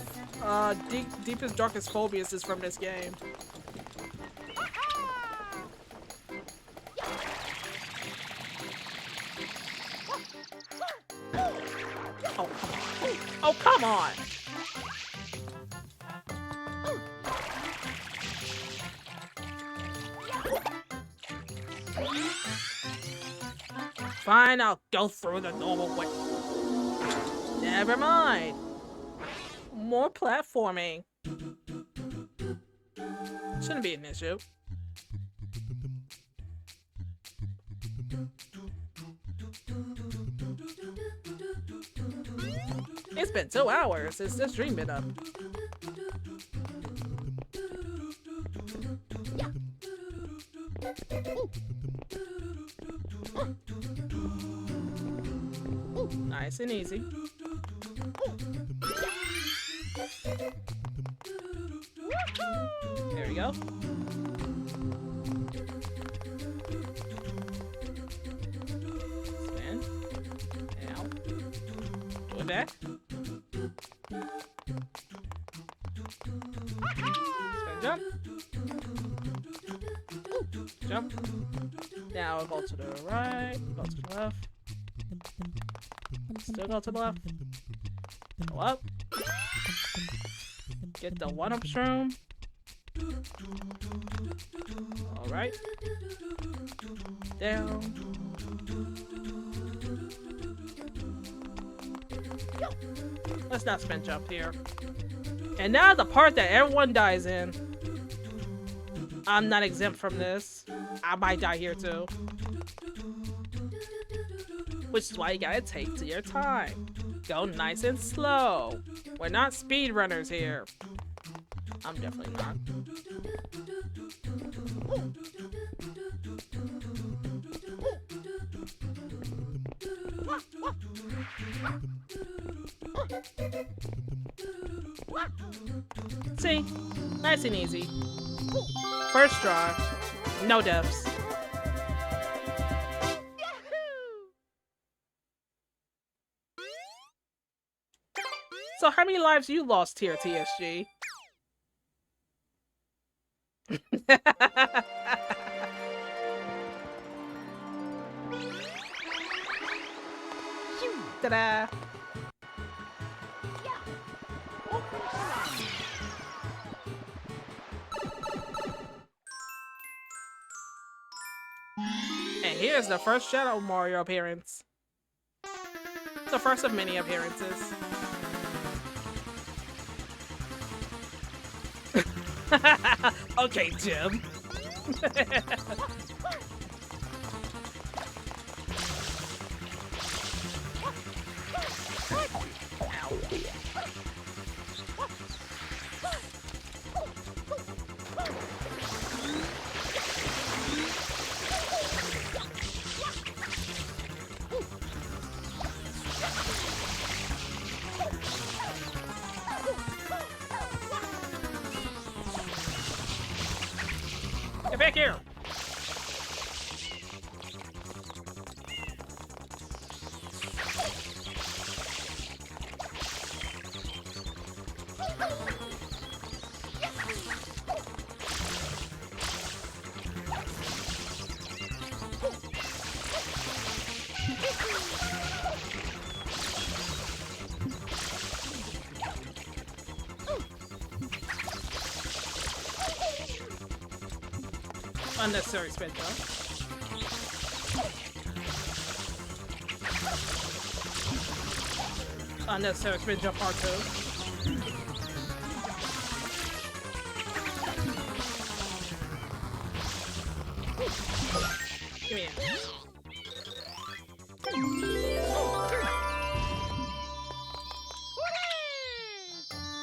Speaker 1: deepest, darkest phobias is from this game. Oh, come on. Oh, come on! Fine, I'll go through the normal way. Never mind. More platforming. Shouldn't be an issue. It's been 2 hours since this stream been up. Nice and easy. There we go. Spin. Ow. Do it back. Spin jump. Jump. Now I'll go to the right, go to the left. Still go to the left. Go up. Get the 1-up shroom. Alright. Down. Let's not spin jump here. And now the part that everyone dies in. I'm not exempt from this. I might die here too. Which is why you gotta take to your time. Go nice and slow. We're not speedrunners here. I'm definitely not. See? Nice and easy. First try. No deaths. So how many lives you lost here, TSG? Ta-da! And here's the first Shadow Mario appearance. The first of many appearances. Okay, Jim. back here. Unnecessary spin jump. Unnecessary spin jump part 2. Give me it.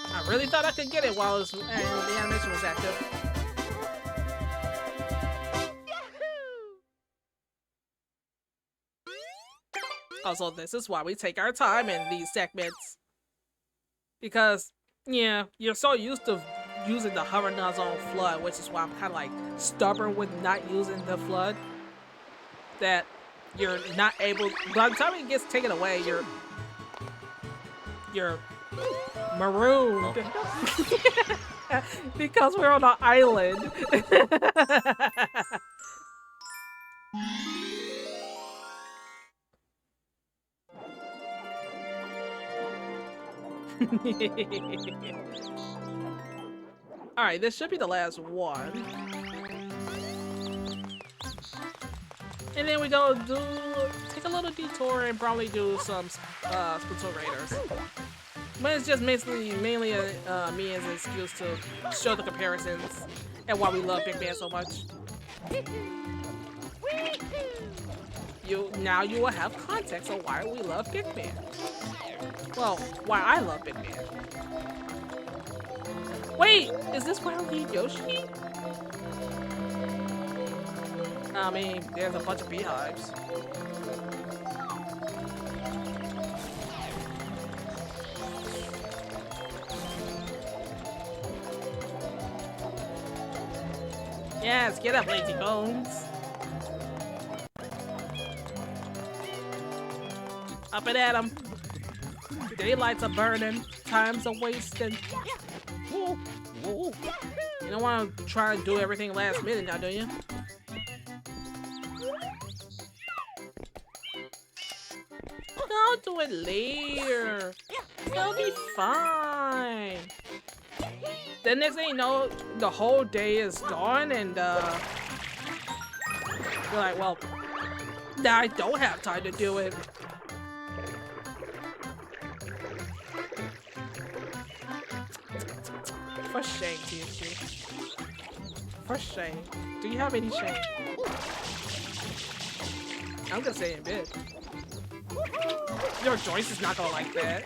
Speaker 1: I really thought I could get it while it was, and the animation was active. Also, this is why we take our time in these segments. Because, yeah, you're so used to using the hover nozzle on flood, which is why I'm kind of like stubborn with not using the flood. That you're not able, by the time it gets taken away, you're marooned. Because we're on an island. Alright, this should be the last one. And then we go take a little detour and probably do some Splatoon Raiders. But it's just mainly me as an excuse to show the comparisons and why we love Big Man so much. Now you will have context on why we love Big Man. Well, why I love Big Man. Wait, is this where we need Yoshi? I mean, there's a bunch of beehives. Yes, get up, lazy bones. Up and at 'em. Daylights are burning, time's a wasting. You don't want to try and do everything last minute now, do you? Don't do it later. It'll be fine. The next thing you know, the whole day is gone, and you're like, well, I don't have time to do it. For shame, TSG. For shame. Do you have any shame? I'm gonna say in bed. Your Joyce is not gonna like that.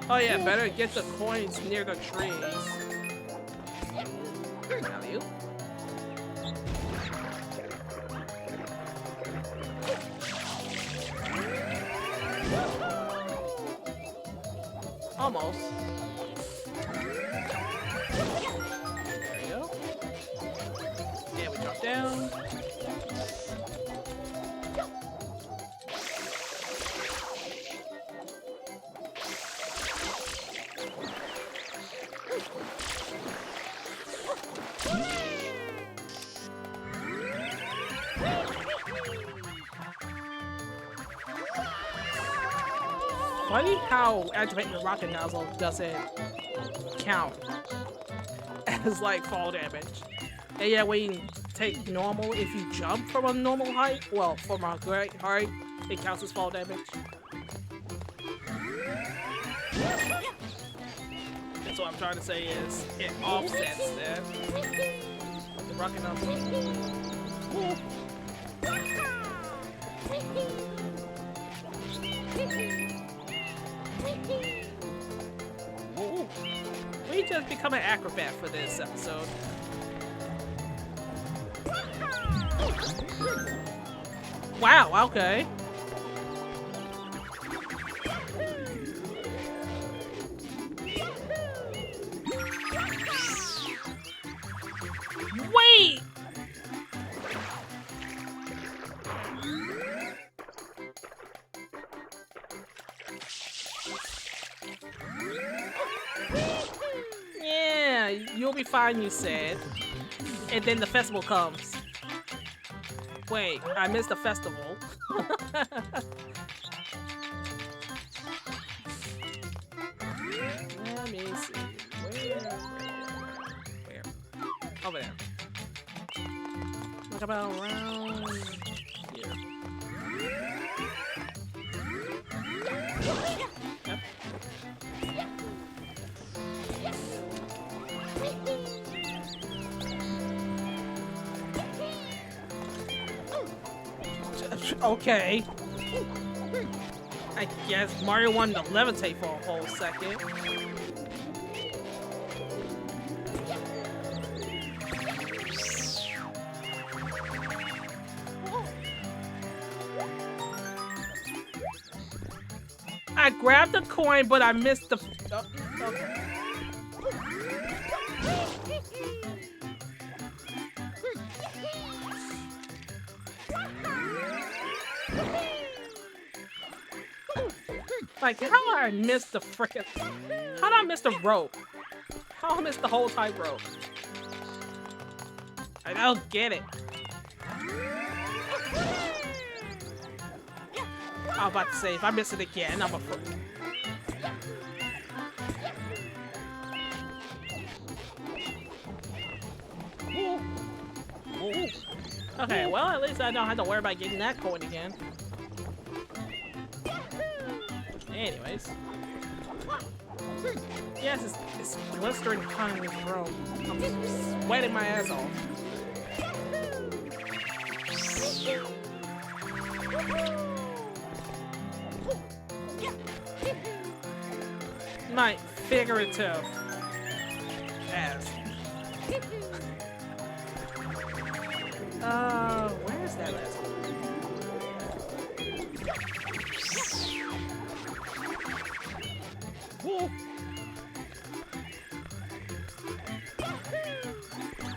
Speaker 1: Oh yeah, better get the coins near the trees. Alley-oop. Almost. There you go. Yeah, we drop down. Funny how activating the rocket nozzle doesn't count as like fall damage. And yeah, we take normal if you jump from a normal height. Well, from a great height, it counts as fall damage. That's what I'm trying to say is it offsets that. The rocket nozzle. We just become an acrobat for this episode. Wow, okay. Wait! Yeah, you'll be fine, you said. And then the festival comes. Wait, I missed the festival. Let me see. Where? Over there. What about around here? Yep. Okay. I guess Mario wanted to levitate for a whole second. I grabbed the coin, but I missed the. Oh, okay. Like, how did I miss the frickin'? How did I miss the rope? How did I miss the whole tightrope? I don't get it. I was about to say, if I miss it again, I'm a frick. Okay, well, at least I don't have to worry about getting that coin again. Anyways. Yes, it's blistering hot in this room. I'm sweating my ass off. My figurative ass. Where is that last one?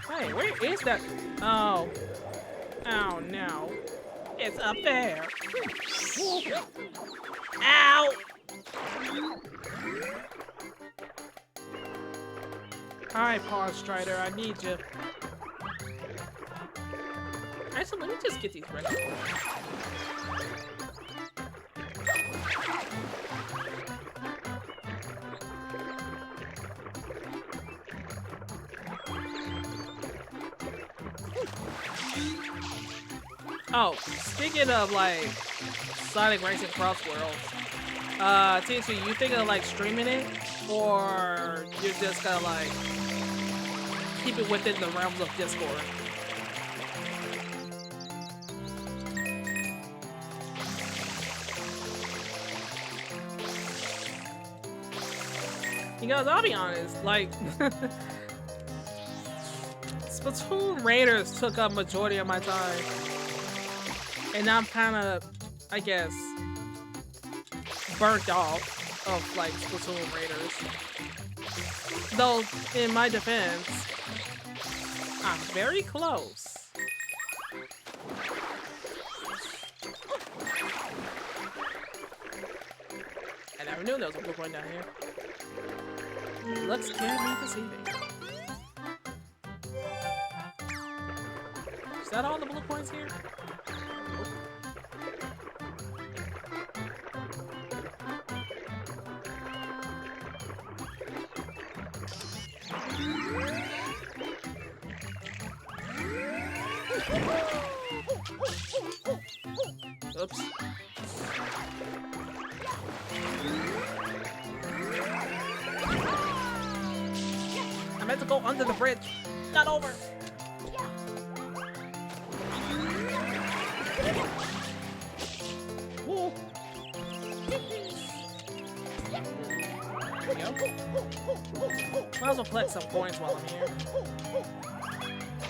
Speaker 1: Hey, where is that? Oh. Oh no. It's up there. Ow! Alright, Paw Strider, I need you. Actually, let me just get these ready. Oh, speaking of like Sonic Racing Cross Worlds, TNT, you thinking of like streaming it, or you're just gonna like keep it within the realms of Discord? Because I'll be honest, like Splatoon Raiders took up majority of my time. And I'm kind of, I guess, burnt off of like Splatoon Raiders. Though, in my defense, I'm very close. I never knew there was a blue point down here. Looks can be deceiving. Is that all the blue points here? Oops. I meant to go under the bridge, not over. Woo. There we go. Might as well collect some coins while I'm here,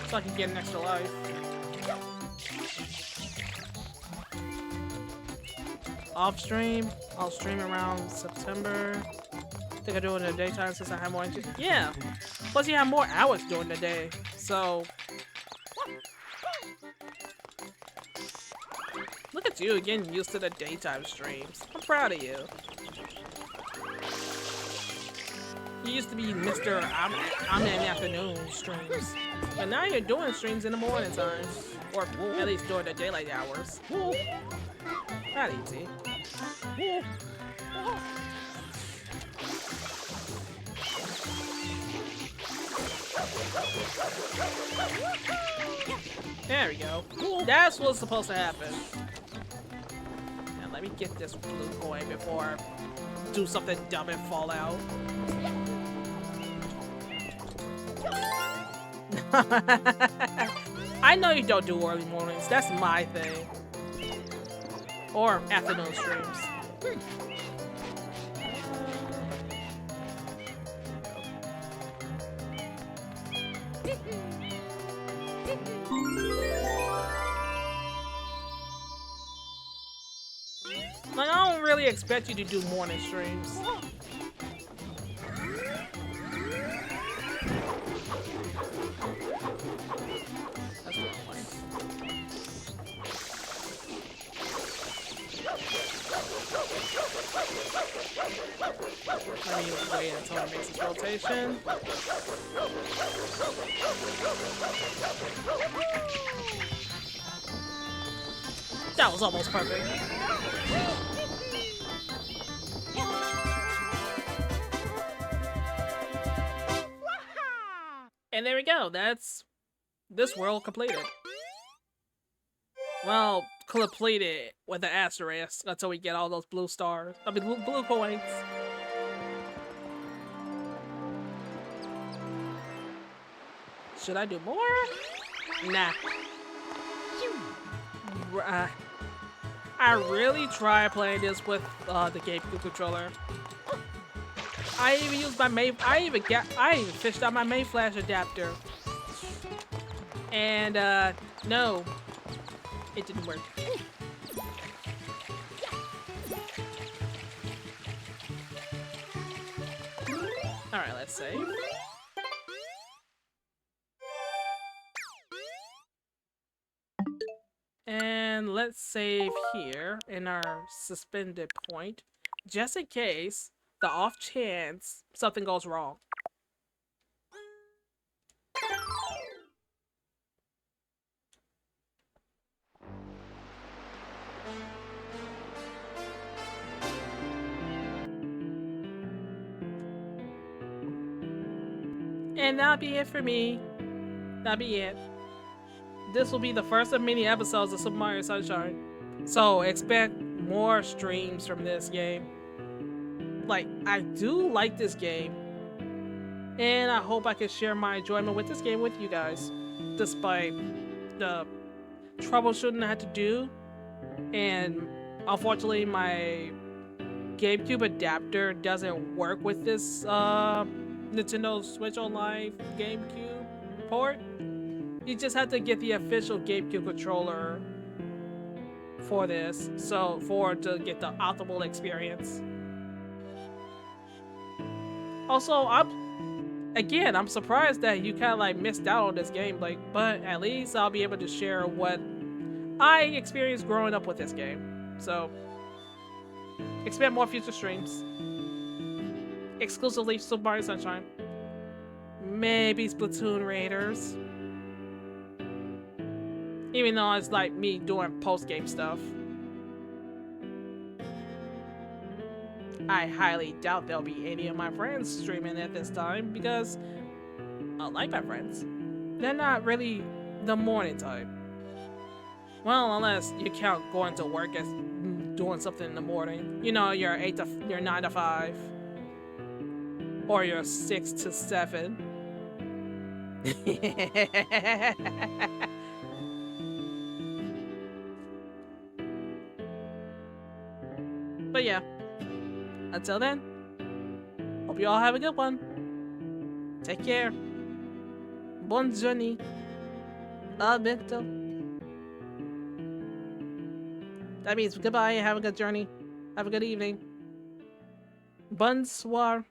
Speaker 1: so I can get an extra life. off stream. I'll stream around September. I think I do it in the daytime since I have more interest. Yeah. Plus, you have more hours during the day. So, look at you getting used to the daytime streams. I'm proud of you. You used to be Mr. I'm in the afternoon streams. But now you're doing streams in the morning time. Or at least during the daylight hours. Not easy. There we go. That's what's supposed to happen. Now let me get this blue coin before I do something dumb and fall out. I know you don't do early mornings. That's my thing. Or afternoon streams. Like, I don't really expect you to do morning streams. That's what I like. Let me wait until it makes its rotation. That was almost perfect. And there we go. That's this world completed. Well, completed with an asterisk until we get all those blue stars. I mean, blue coins. Should I do more? Nah. I really try playing this with the GameCube controller. I even used my main. I even fished out my main flash adapter. And no, it didn't work. All right, let's save. And let's save here in our suspended point, just in case, the off chance something goes wrong. And that'll be it for me. That'll be it. This will be the first of many episodes of Super Mario Sunshine. So expect more streams from this game. Like, I do like this game. And I hope I can share my enjoyment with this game with you guys. Despite the troubleshooting I had to do. And unfortunately my GameCube adapter doesn't work with this Nintendo Switch Online GameCube port. You just have to get the official GameCube controller for this, to get the optimal experience. Also, I'm surprised that you kind of like missed out on this game, like, but at least I'll be able to share what I experienced growing up with this game. So, expect more future streams. Exclusively Super Mario Sunshine. Maybe Splatoon Raiders. Even though it's like me doing post-game stuff. I highly doubt there'll be any of my friends streaming at this time because, like my friends, they're not really the morning type. Well, unless you count going to work as doing something in the morning. You know, your 9 to 5. Or your 6 to 7. But yeah, until then, hope you all have a good one. Take care. Buon journey. A bientôt. That means goodbye and have a good journey. Have a good evening. Bonsoir.